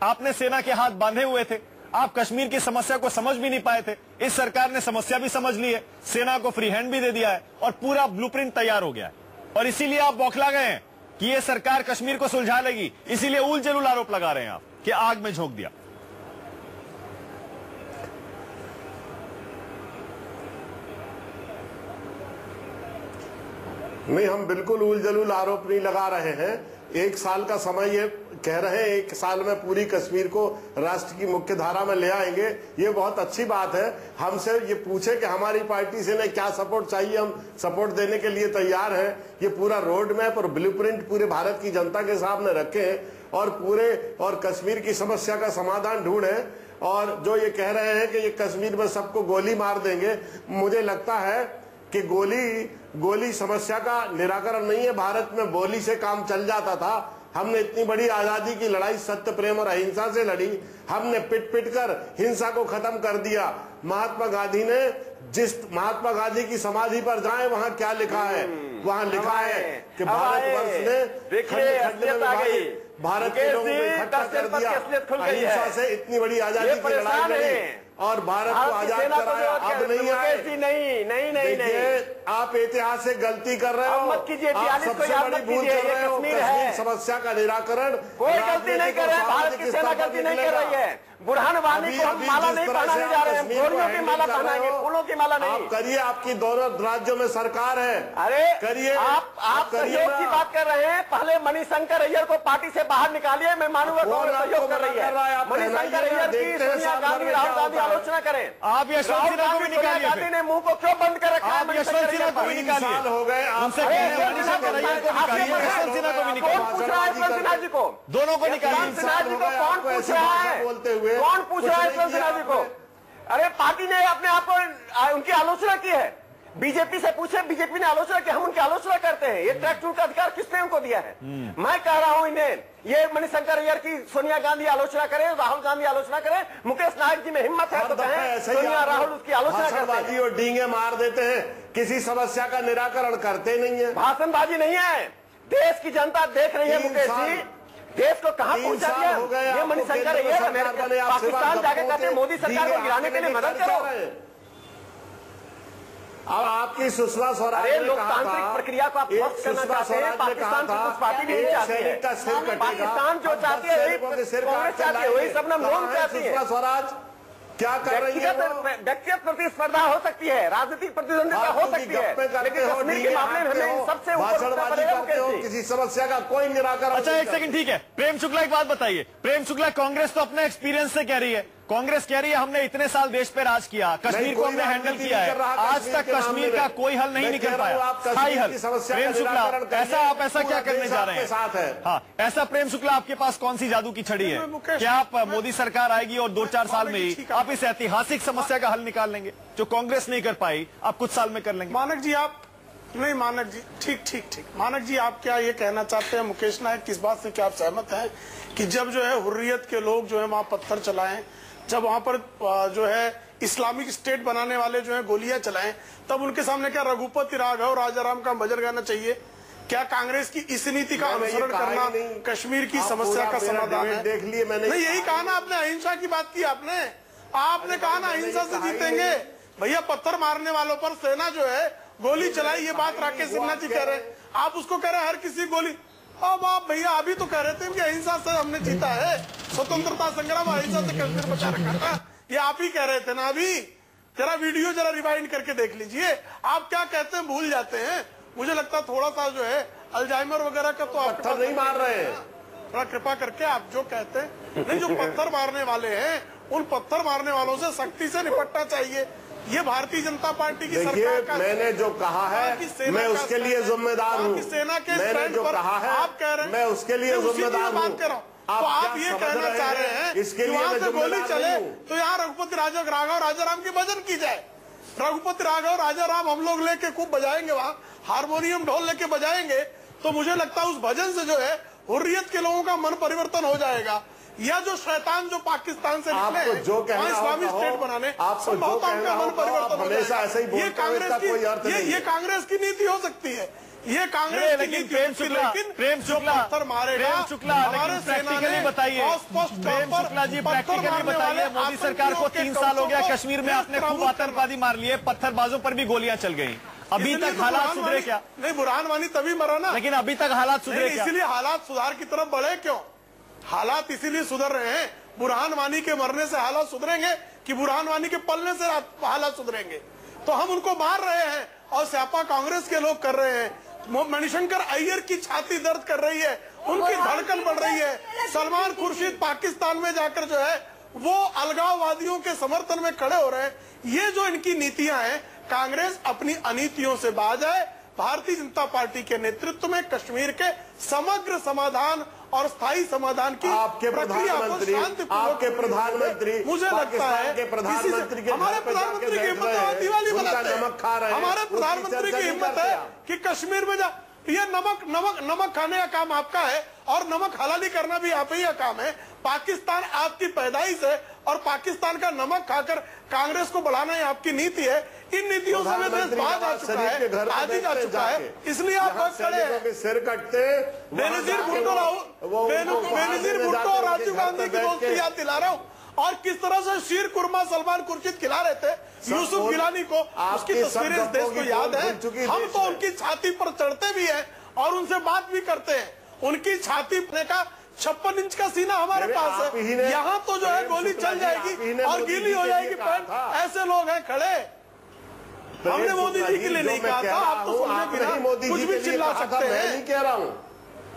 A: आपने सेना के हाथ बांधे हुए थे, आप कश्मीर की समस्या को समझ भी नहीं पाए थे। इस सरकार ने समस्या भी समझ ली है, सेना को फ्री हैंड भी दे दिया है और पूरा ब्लूप्रिंट तैयार हो गया है, और इसीलिए आप बौखला गए हैं कि ये सरकार कश्मीर को सुलझा लेगी। इसीलिए उल जलूल आरोप लगा रहे हैं आप कि आग में झोंक दिया।
E: नहीं, हम बिल्कुल उल जलूल आरोप नहीं लगा रहे हैं। 1 साल का समय ये कह रहे हैं 1 साल में पूरी कश्मीर को राष्ट्र की मुख्य धारा में ले आएंगे, ये बहुत अच्छी बात है। हमसे ये पूछे कि हमारी पार्टी से ने क्या सपोर्ट चाहिए, हम सपोर्ट देने के लिए तैयार हैं। ये पूरा रोड मैप और ब्लूप्रिंट पूरे भारत की जनता के सामने रखे हैं और कश्मीर की समस्या का समाधान ढूंढे। और जो ये कह रहे हैं कि ये कश्मीर में सबको गोली मार देंगे, मुझे लगता है कि गोली समस्या का निराकरण नहीं है। भारत में गोली से काम चल जाता था। हमने इतनी बड़ी आजादी की लड़ाई सत्य, प्रेम और अहिंसा से लड़ी। हमने पिट कर हिंसा को खत्म कर दिया। महात्मा गांधी की समाधि पर जाएं, वहां क्या लिखा है? वहां लिखा है कि भारतवर्ष ने भारत के लोगों को इकट्ठा कर दिया, अहिंसा से इतनी बड़ी आजादी की लड़ाई लड़ी और भारत को आजाद कराया। अब नहीं आए। नहीं, आप ऐतिहासिक गलती कर रहे हो। आप सबसे बड़ी भूल कर रहे हो। कश्मीर समस्या का निराकरण
F: कोई गलती नहीं कर रहे हैं। भारत की सेना गलती नहीं कर रही है। बुरहान वानी को हम माला नहीं पहनाने जा रहे हैं, गोलियों की माला पहनाएंगे, फूलों की माला नहीं।
E: आप करिए, आपकी दोनों राज्यों में सरकार है।
F: अरे
E: करिए,
F: आप सहयोग की बात कर रहे हैं। पहले मणिशंकर अय्यर को पार्टी से बाहर निकालिए, मैं मानूंगा कांग्रेस सहयोग कर रही है। मणिशंकर अय्यर की सोनिया गांधी, राहुल गांधी आलोचना करें।
A: आप यशवंत सिन्हा को भी निकालिए।
F: गांधी ने मुंह को क्यों बंद कर रखा है?
A: यशवंत सिन्हा को भी निकालिए।
E: हो गए
A: उनसे मणिशंकर अय्यर को निकालिए, यशवंत सिन्हा को भी निकालिए।
F: कौन पूछ रहा है यशवंत सिन्हा जी को?
A: दोनों को निकालिए।
F: सिन्हा जी को कौन पूछ रहा है?
E: बोलते हुए
F: कौन पूछ रहा है सिन्हा जी को? अरे पार्टी ने अपने आप को उनकी आलोचना की है। बीजेपी से पूछे, बीजेपी ने आलोचना की, हम उनकी आलोचना करते हैं। ये ट्रैक टूर का अधिकार किसने उनको दिया है? मैं कह रहा हूं इन्हें, ये मणिशंकर अय्यर की सोनिया गांधी आलोचना करें, राहुल गांधी आलोचना करें, मुकेश नायक जी में हिम्मत है तो कहें सोनिया राहुल उसकी आलोचना करते हैं
E: और डींगे मार देते हैं, किसी समस्या का निराकरण करते नहीं है।
F: भाषणबाजी नहीं है। देश की जनता देख रही है मुकेश जी, देश को कहां पहुंचा दिया ये मणिशंकर अय्यर। पाकिस्तान जाके कहते हैं मोदी सरकार को गिराने के लिए मदद करो।
E: अब आपकी सुषमा स्वराज ने
F: लोकतांत्रिक प्रक्रिया को आप ध्वस्त करना चाहते हैं। पाकिस्तान की कुछ पार्टी नहीं चाहती है। पाकिस्तान जो चाहती है वही कांग्रेस चाहती है, वही शबनम लोन चाहती है।
E: सुषमा स्वराज क्या कर रही है?
F: व्यक्तिगत प्रतिस्पर्धा हो सकती है, राजनीतिक प्रतिद्वंदिता हो सकती है, लेकिन कश्मीर के मामले में हमें सबसे
E: भाषणबाजी करते हो, किसी समस्या का कोई निराकरण।
A: अच्छा एक सेकंड, ठीक है। प्रेम शुक्ला एक बात बताइए, प्रेम शुक्ला कांग्रेस तो अपने एक्सपीरियंस से कह रही है, कांग्रेस कह रही है हमने इतने साल देश पे राज किया, कश्मीर को हमने हैंडल किया है, आज तक कश्मीर का कोई हल नहीं निकल पाया, स्थायी हल। प्रेम शुक्ला ऐसा आप ऐसा क्या करने जा रहे हैं? हाँ, ऐसा प्रेम शुक्ला आपके पास कौन सी जादू की छड़ी है? क्या आप मोदी सरकार आएगी और 2-4 साल में ही आप इस ऐतिहासिक समस्या का हल निकाल लेंगे जो कांग्रेस नहीं कर पाई, आप कुछ साल में कर लेंगे?
D: मानक जी आप नहीं, मानक जी ठीक मानक जी आप क्या ये कहना चाहते हैं मुकेश नायक, किस बात से क्या आप सहमत हैं कि जब जो है हुर्रियत के लोग जो है वहां पत्थर चलाएं, जब वहां पर जो है इस्लामिक स्टेट बनाने वाले जो है गोलियां चलाएं, तब उनके सामने क्या रघुपति राघव राजाराम का भजन गाना चाहिए? क्या कांग्रेस की इस नीति का अनुसरण करना कश्मीर की समस्या का समाधान है?
E: देख लिए मैंने,
D: नहीं यही कहा ना आपने, अहिंसा की बात की आपने कहा ना अहिंसा से जीतेंगे। भैया पत्थर मारने वालों पर सेना जो है गोली चलाई, ये बात राकेश सिन्हा जी कह रहे हैं, आप उसको कह रहे हैं हर किसी गोली। अब आप भैया अभी तो कह रहे थे कि अहिंसा से हमने जीता है, स्वतंत्रता संग्राम अहिंसा से कश्मीर बचा रखा था, ये आप ही कह रहे थे ना। अभी जरा वीडियो जरा रिवाइंड करके देख लीजिए, आप क्या कहते हैं भूल जाते हैं। मुझे लगता है थोड़ा सा जो है अल्जाइमर वगैरह का तो आप
E: पत्थर नहीं मार रहे हैं,
D: थोड़ा कृपा करके आप जो कहते हैं नहीं, जो पत्थर मारने वाले हैं उन पत्थर मारने वालों से सख्ती से निपटना चाहिए। ये भारतीय जनता पार्टी की सरकार का,
E: मैंने जो कहा है मैं उसके लिए जिम्मेदार हूँ।
D: सेना के
E: मैंने जो कहा है
D: आप कह रहे हैं
E: मैं उसके लिए जिम्मेदार हूँ।
D: तो आप ये कहना चाह रहे हैं
E: इसके लिए
D: वहां से गोली चले
E: हूँ।
D: तो यहाँ रघुपति राघव राजाराम के भजन की जाए। रघुपति राघव राजाराम हम लोग लेके खूब बजाएंगे, वहाँ हारमोनियम ढोल लेके बजाएंगे, तो मुझे लगता है उस भजन से जो है हुर्रियत के लोगों का मन परिवर्तन हो जाएगा। या जो शैतान जो पाकिस्तान से निकले हैं
E: जो
D: इस्लामिक स्टेट बनाने, संभवतः उनका मन परिवर्तन हो जाएगा। ये कांग्रेस की नीति हो सकती है, ये कांग्रेस की नीति।
A: प्रेम शुक्ला
D: पत्थर मारेगा
A: हमारे सेना ने बताइए, प्रेम शुक्ला जी प्रैक्टिकली बताइए, मोदी सरकार को 3 साल हो गया, कश्मीर में आपने खूब आतंकवादी मार लिए, पत्थरबाजों पर भी गोलियां चल गई, अभी तक हालात सुधरे क्या?
D: नहीं, बुरहान वानी तभी मरा ना,
A: लेकिन अभी तक हालात सुधरे क्या?
D: इसीलिए हालात सुधार की तरफ बढ़े क्यों? हालात इसीलिए सुधर रहे हैं, बुरहान वानी के मरने से हालात सुधरेंगे कि बुरहान वानी के पलने से हालात सुधरेंगे? तो हम उनको मार रहे हैं और स्यापा कांग्रेस के लोग कर रहे हैं। मणिशंकर अय्यर की छाती दर्द कर रही है, उनकी धड़कन बढ़ रही है। सलमान खुर्शीद पाकिस्तान में जाकर जो है वो अलगाववादियों के समर्थन में खड़े हो रहे हैं। ये जो इनकी नीतियां हैं, कांग्रेस अपनी अनीतियों से बाज है। भारतीय जनता पार्टी के नेतृत्व में कश्मीर के समग्र समाधान और स्थायी समाधान की
E: आपके प्रधानमंत्री
D: मुझे लगता है
E: प्रधानमंत्री
D: हमारे प्रधानमंत्री की हिम्मत है, दिवाली मनाते हैं। हमारे प्रधानमंत्री की हिम्मत है कि कश्मीर में ये नमक खाने का काम आपका है और नमक हलाली करना भी आप ही का काम है। पाकिस्तान आपकी पैदाइश है और पाकिस्तान का नमक खाकर कांग्रेस को बढ़ाना ही आपकी नीति है। इन नीतियों से देश बाहर आ चुका है, आगे जा चुका है, इसलिए आप बस खड़े हैं।
E: सिर कटते
D: बेनजीर भुट्टो और राजीव गांधी की दोस्ती याद दिला रहा हूँ, और किस तरह से शीर कुरमा सलमान खुर्शीद खिला रहे थे यूसुफ गिलानी को, उसकी तस्वीरें इस देश को याद है। हम तो उनकी छाती पर चढ़ते भी हैं और उनसे बात भी करते हैं। उनकी छाती का 56 इंच का सीना हमारे पास है, यहाँ तो जो है गोली चल जाएगी और गीली हो जाएगी पैंट। ऐसे लोग हैं खड़े। हमने मोदी जी के लिए नहीं कहा था, आप तो सुनने बिना कुछ भी चिल्ला सकते हैं।
E: नहीं कह रहा हूँ,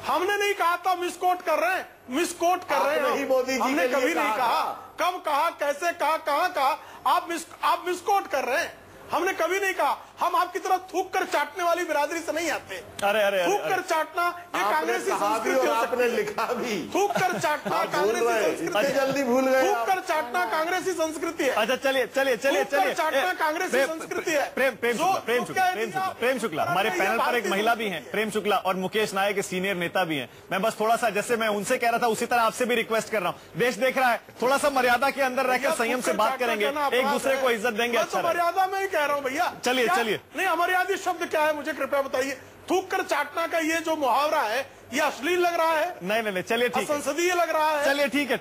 D: हमने नहीं कहा था, मिसकोट कर रहे हैं, मिसकोट कर रहे हैं।
E: मोदी जी
D: हमने कभी नहीं कहा, कब कहा, कैसे कहा, कहाँ कहा, आप मिसकोट कर रहे हैं। हमने कभी नहीं कहा। हम आपकी तरह थूक कर चाटने वाली बिरादरी से नहीं आते। थूक कर चाटना ये कांग्रेसी संस्कृति हो सकती है।
E: लिखा भी
D: थूक कर चाटना कांग्रेसी संस्कृति,
E: जल्दी भूल गए।
D: थूक कर चाटना कांग्रेसी संस्कृति है।
A: अच्छा चलिए
D: चाटना कांग्रेसी संस्कृति है।
A: प्रेम शुक्ला हमारे पैनल पर एक महिला भी हैं, प्रेम शुक्ला, और मुकेश नायक सीनियर नेता भी हैं। मैं बस थोड़ा सा, जैसे मैं उनसे कह रहा था उसी तरह आपसे भी रिक्वेस्ट कर रहा हूँ। देश देख रहा है, थोड़ा सा मर्यादा के अंदर रहकर संयम से बात करेंगे, एक दूसरे को इज्जत देंगे। अच्छा
D: मर्यादा में ही कह रहा हूँ भैया।
A: चलिए
D: नहीं, अमर्यादित शब्द क्या है मुझे कृपया बताइए। थूक कर चाटना का ये जो मुहावरा है ये अश्लील लग रहा है?
A: नहीं, चलिए ठीक है,
D: संसदीय लग रहा है।
A: चलिए ठीक है,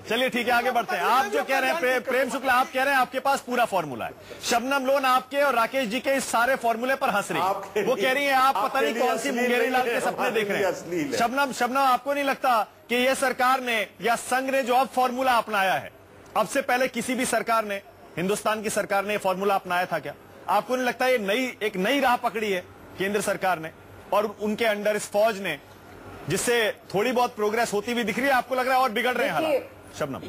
A: चलिए ठीक है, आगे बढ़ते हैं। आप जो कह रहे हैं प्रेम शुक्ला, आप कह रहे हैं आपके पास पूरा फॉर्मूला है। शबनम लोन आपके और राकेश जी के इस सारे फॉर्मूले पर हंस रही है। वो कह रही है आप पता नहीं कौन सी मुंगेरी लाल के सपने देख रहे हैं। शबनम, आपको नहीं लगता कि ये सरकार ने या संघ ने जो अब फॉर्मूला अपनाया है अब से पहले किसी भी सरकार ने, हिंदुस्तान की सरकार ने, फॉर्मूला अपनाया था क्या? आपको नहीं लगता ये एक नई राह पकड़ी है केंद्र सरकार ने और उनके अंडर इस फौज ने, जिससे थोड़ी बहुत प्रोग्रेस होती हुई दिख रही है? आपको लग रहा है और बिगड़ रहे हैं हालात? शबनम,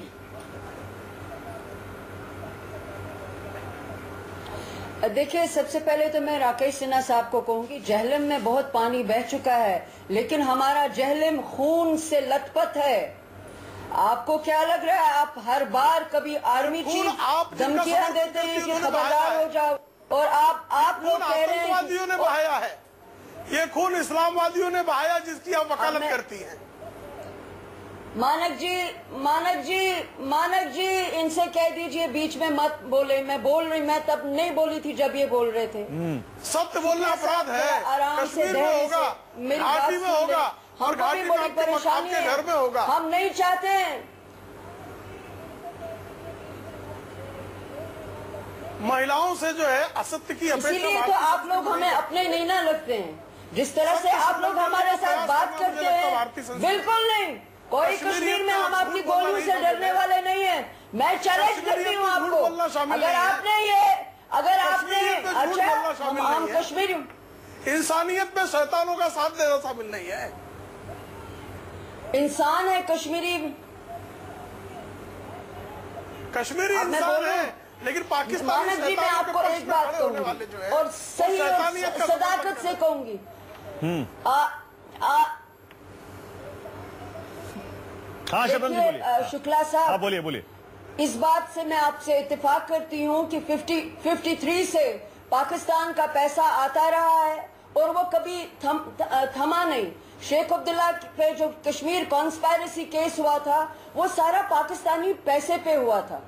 G: देखिए, सबसे पहले तो मैं राकेश सिन्हा साहब को कहूंगी, जहलम में बहुत पानी बह चुका है, लेकिन हमारा जहलम खून से लथपथ है। आपको क्या लग रहा है? आप हर बार कभी आर्मी चीफ धमकियां देते हैं कि खबरदार हो जाओ, और आप लोग कह रहे हैं
D: आतंकवादियों ने बहाया है। ये खून इस्लामवादियों ने बहाया जिसकी आप वकालत करती हैं।
G: मानक जी इनसे कह दीजिए बीच में मत बोले। मैं बोल रही, मैं तब नहीं बोली थी जब ये बोल रहे थे।
D: सत्य बोलना अपराध है।
G: आराम से
D: होगा, घाटी में होगा, और घाटी में आपके घर में होगा।
G: हम नहीं चाहते हैं।
D: महिलाओं से जो है असत्य की अपेक्षा,
G: इसीलिए तो आप लोग हमें अपने नहीं ना लगते हैं। जिस तरह से आप लोग हमारे साथ बात करते हैं, बिल्कुल नहीं। कोई कश्मीर में हम आपकी गोलियों से डरने वाले नहीं है। मैं चैलेंज करती हूँ आपको। अगर आपने अच्छा, हम कश्मीरी,
D: इंसानियत में शैतानों का साथ देना शामिल नहीं है।
G: इंसान है कश्मीरी
D: इंसान है, लेकिन पाकिस्तान
G: जी, मैं आपको एक बात कहूंगी और सही और सदाकत से कहूंगी।
A: हाँ शबनम जी बोलिए।
G: शुक्ला साहब,
A: हाँ बोलिए।
G: इस बात से मैं आपसे इत्तेफाक करती हूँ कि 53 से पाकिस्तान का पैसा आता रहा है और वो कभी थमा नहीं। शेख अब्दुल्ला पे जो कश्मीर कॉन्स्पायरेसी केस हुआ था, वो सारा पाकिस्तानी पैसे पे हुआ था,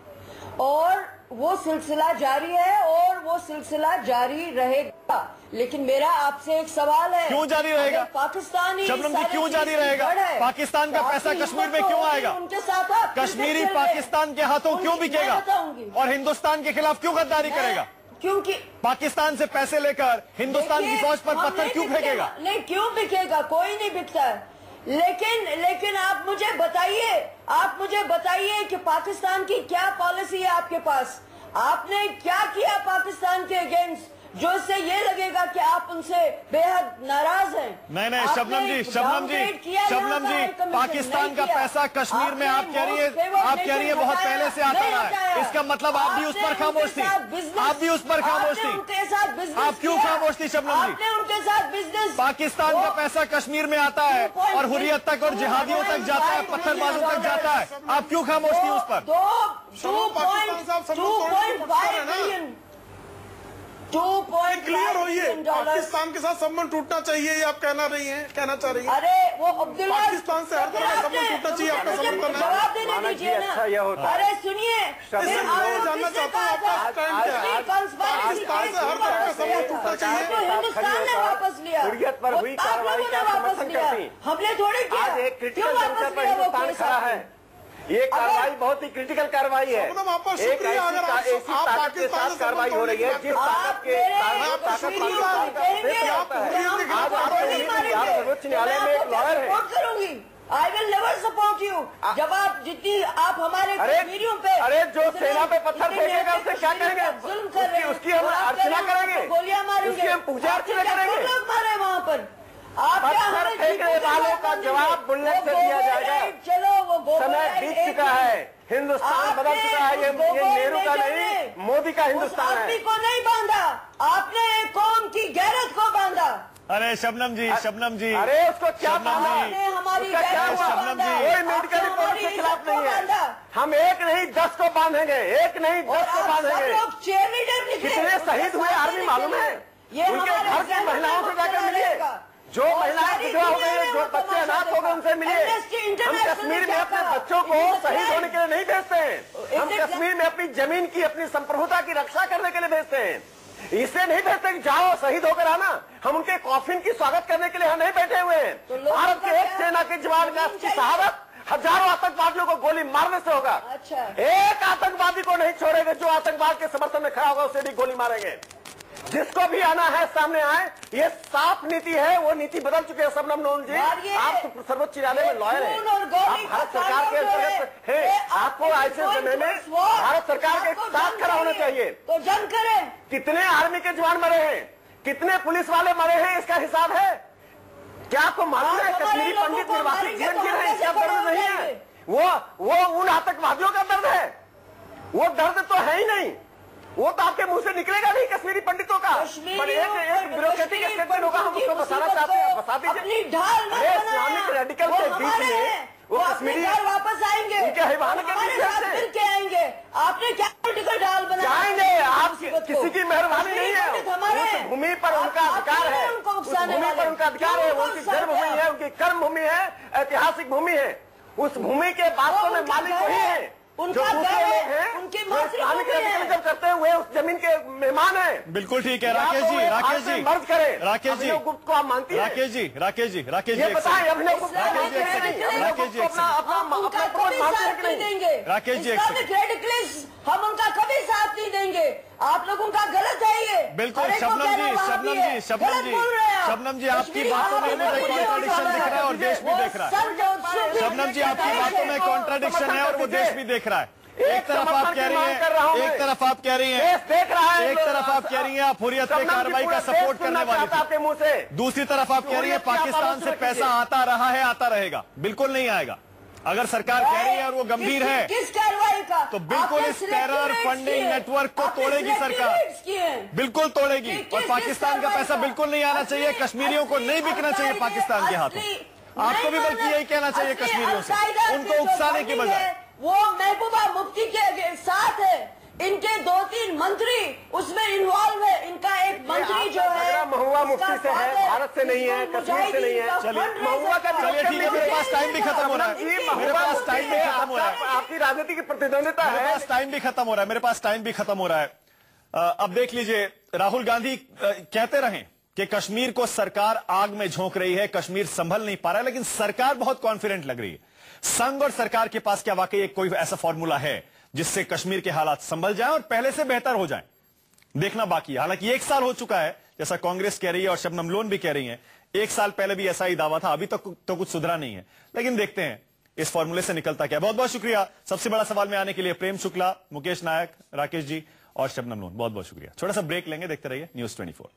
G: और वो सिलसिला जारी है और वो सिलसिला जारी रहेगा। लेकिन मेरा आपसे एक सवाल है,
A: क्यों जारी रहेगा?
G: पाकिस्तानी
A: शबनम जी, क्यों जारी रहेगा? पाकिस्तान का पैसा कश्मीर में क्यों आएगा?
G: उनके साथ
A: कश्मीरी पाकिस्तान के हाथों क्यों बिकेगा और हिंदुस्तान के खिलाफ क्यों गद्दारी करेगा?
G: क्योंकि
A: पाकिस्तान से पैसे लेकर हिंदुस्तान की फौज पर पत्थर क्यों फेंकेगा?
G: नहीं, क्यों बिकेगा? कोई नहीं बिकता है। लेकिन आप मुझे बताइए कि पाकिस्तान की क्या पॉलिसी है आपके पास? आपने क्या किया पाकिस्तान के अगेंस्ट जो इससे ये लगेगा कि आप उनसे बेहद नाराज हैं?
A: नहीं शबनम जी, पाकिस्तान का पैसा कश्मीर में आप कह रही है बहुत पहले से आता रहा है। इसका मतलब आप भी उस पर खामोश थी। आप भी उस पर खामोश थी। आप क्यों खामोश थी शबनम जी?
G: उनके साथ बिजनेस,
A: पाकिस्तान का पैसा कश्मीर में आता है और हुर्रियत तक और जिहादियों तक जाता है, पत्थरबाजों तक जाता है। आप क्यों खामोश थी उस पर?
G: 2.5 बिलियन
D: क्लियर होइए। पाकिस्तान के साथ संबंध टूटना चाहिए, ये आप कहना चाह रही हैं?
G: अरे वो अब्दुल्ला,
D: पाकिस्तान से हर तरह का संबंध टूटना चाहिए, आपका समर्थन है?
G: जवाब देने दीजिए ना। अरे सुनिए,
D: जानना चाहता हूँ आपका स्टैंड क्या है? पाकिस्तान से हर तरह का संबंध टूटना चाहिए।
G: हिंदुस्तान ने वापस लिया,
F: हुर्रियत पर हुई कार्रवाई का समर्थन करती।
G: हमने थोड़ी किया।
F: आज एक क्रिटिकल जंक्शन पर हिंदुस्तान खड़ा है। ये कार्रवाई बहुत ही क्रिटिकल कार्रवाई है। एक ऐसी ताकत के साथ कार्रवाई हो रही है जिस ताकत के सर्वोच्च न्यायालय में एक लॉयर है।
G: I will never support you. जब आप जितनी आप हमारे कश्मीरियों पे,
F: अरे जो सेना पे पत्थर फेंकेगा उससे क्या करेंगे? उसकी हम अर्चना करेंगे,
G: गोलियां मारेंगे,
F: उसकी हम पूजा अर्चना करेंगे।
G: लोग मारे वहाँ पर।
F: पत्थर फेंकने वालों का जवाब बुलेट से दिया जाएगा।
G: चलो वो
F: समय बीत चुका है, हिंदुस्तान बदल चुका है। ये नेहरू का नहीं, मोदी का हिंदुस्तान है।
G: को नहीं बांधा आपने, कौम की गैरत को बांधा।
A: अरे शबनम जी,
F: अरे उसको क्या बांधा?
G: हमारी
A: शबनम जी,
F: कोई मेडिकल रिपोर्ट के खिलाफ नहीं है। हम एक नहीं 10 को बांधेंगे, एक नहीं 10 को बांधेंगे। कितने शहीद हुए आर्मी मालूम है? उनके घर की महिलाओं से जाकर मिलिए। जो महिलाएं विधवा हो गई, जो बच्चे अनाथ हो गए, उनसे मिलिए। हम कश्मीर में अपने बच्चों को शहीद होने के लिए नहीं भेजते हैं। हम कश्मीर में अपनी जमीन की, अपनी संप्रभुता की रक्षा करने के लिए भेजते हैं। इसलिए नहीं भेजते कि जाओ शहीद होकर आना। हम उनके कॉफिन की स्वागत करने के लिए यहाँ नहीं बैठे हुए हैं। भारत के एक सेना के जवान की शहादत हजारों आतंकवादियों को गोली मारने से होगा। एक आतंकवादी को नहीं छोड़ेंगे। जो आतंकवाद के समर्थन में खड़ा होगा उसे भी गोली मारेंगे। जिसको भी आना है सामने आए। ये साफ नीति है, वो नीति बदल चुके हैं शबनम नून जी। आप तो सर्वोच्च न्यायालय में लॉयर हैं, आप भारत सरकार के अंतर्गत है, आपको ऐसे समय में भारत सरकार के साथ खड़ा होना चाहिए।
G: तो जंग करें।
F: कितने आर्मी के जवान मरे हैं, कितने पुलिस वाले मरे हैं, इसका हिसाब है क्या आपको मालूम है? कश्मीरी पंडित निर्वासित जीवन जी रहे, इसका दर्द नहीं है, वो उन आतंकवादियों का दर्द है, वो दर्द तो है ही नहीं, वो तो आपके मुंह से निकलेगा नहीं कश्मीरी पंडितों का। पर एक ब्यूरोक्रेटिक स्टेटमेंट होगा, हम उसको बताना चाहते हैं, बता दीजिए। इस्लामिक रेडिकल के बीच में वो कश्मीरी
G: वापस आएंगे,
F: उनके हिवान के
G: फिर के आएंगे। आपने क्या पॉलिटिकल ढाल बनाया?
F: जाएंगे, आप किसी की मेहरबानी नहीं है, उस भूमि पर उनका अधिकार है, उस भूमि पर उनका अधिकार है, वो उनकी जन्मभूमि है, उनकी कर्म भूमि है, ऐतिहासिक भूमि है, उस भूमि के वास्तव में मालिक वही है। जो दूसरे लोग हैं इस्लामिक रेडिकलिज्म करते हुए उस जमीन के मेहमान हैं।
A: बिल्कुल ठीक है राकेश जी, राकेश जी,
F: मर्ज करें।
A: राकेश जी,
F: गुप्त को आप मानती हैं?
A: राकेश जी, राकेश जी, राकेश जी,
F: ये बताएं अभिनव गुप्त
A: राकेश जी, राकेश जी, राकेश जी,
G: हम उनका कभी साथ नहीं देंगे। आप लोग उनका गलत है ये।
A: बिल्कुल शबनम जी, शबनम जी, शबनम जी, शबनम जी, आपकी बातों में मुझे कॉन्ट्राडिक्शन दिख रहा है और देश भी देख रहा है। शबनम जी, आपकी बातों में कॉन्ट्राडिक्शन है और वो देश भी देख रहा है। एक तरफ आप कह रही हैं, एक तरफ आप कह रही हैं,
F: देख रहा है,
A: एक तरफ आप कह रही हैं आप हुर्रियत की कार्रवाई का सपोर्ट करने वाली थी,
F: आपके मुंह से
A: दूसरी तरफ आप कह रही हैं पाकिस्तान से पैसा आता रहा है, आता रहेगा। बिल्कुल नहीं आएगा। अगर सरकार कह रही है और वो गंभीर है
G: किस कार्रवाई का,
A: तो बिल्कुल इस टेरर फंडिंग नेटवर्क को तोड़ेगी सरकार, बिल्कुल तोड़ेगी। और पाकिस्तान का पैसा बिल्कुल नहीं आना चाहिए, कश्मीरियों को नहीं बिकना चाहिए पाकिस्तान के हाथों। आपको भी बल्कि यही कहना चाहिए कश्मीरियों से, उनको उकसाने के बजाय।
G: वो महबूबा मुफ्ती के साथ है, इनके 2-3 मंत्री उसमें इन्वॉल्व है। इनका एक मंत्री जो है
F: महबूबा मुफ्ती से है, भारत से नहीं है, कश्मीर से नहीं है।
A: चलिए
F: महबूबा का
A: चलिए ठीक है, मेरे पास टाइम भी खत्म हो रहा है, मेरे पास टाइम भी खत्म हो रहा है,
F: आपकी राजनीति की प्रतिद्वंदिता है,
A: मेरे पास टाइम भी खत्म हो रहा है, मेरे पास टाइम भी खत्म हो रहा है। अब देख लीजिए, राहुल गांधी कहते रहे कि कश्मीर को सरकार आग में झोंक रही है, कश्मीर संभल नहीं पा रहा है, लेकिन सरकार बहुत कॉन्फिडेंट लग रही है। संघ और सरकार के पास क्या वाकई एक कोई ऐसा फॉर्मूला है जिससे कश्मीर के हालात संभल जाएं और पहले से बेहतर हो जाएं? देखना बाकी है। हालांकि 1 साल हो चुका है, जैसा कांग्रेस कह रही है और शबनम लोन भी कह रही हैं, 1 साल पहले भी ऐसा ही दावा था, अभी तक तो कुछ सुधरा नहीं है। लेकिन देखते हैं इस फॉर्मूले से निकलता क्या। बहुत बहुत शुक्रिया सबसे बड़ा सवाल में आने के लिए प्रेम शुक्ला, मुकेश नायक, राकेश जी और शबनम लोन, बहुत बहुत शुक्रिया। छोटा सा ब्रेक लेंगे, देखते रहिए News 24।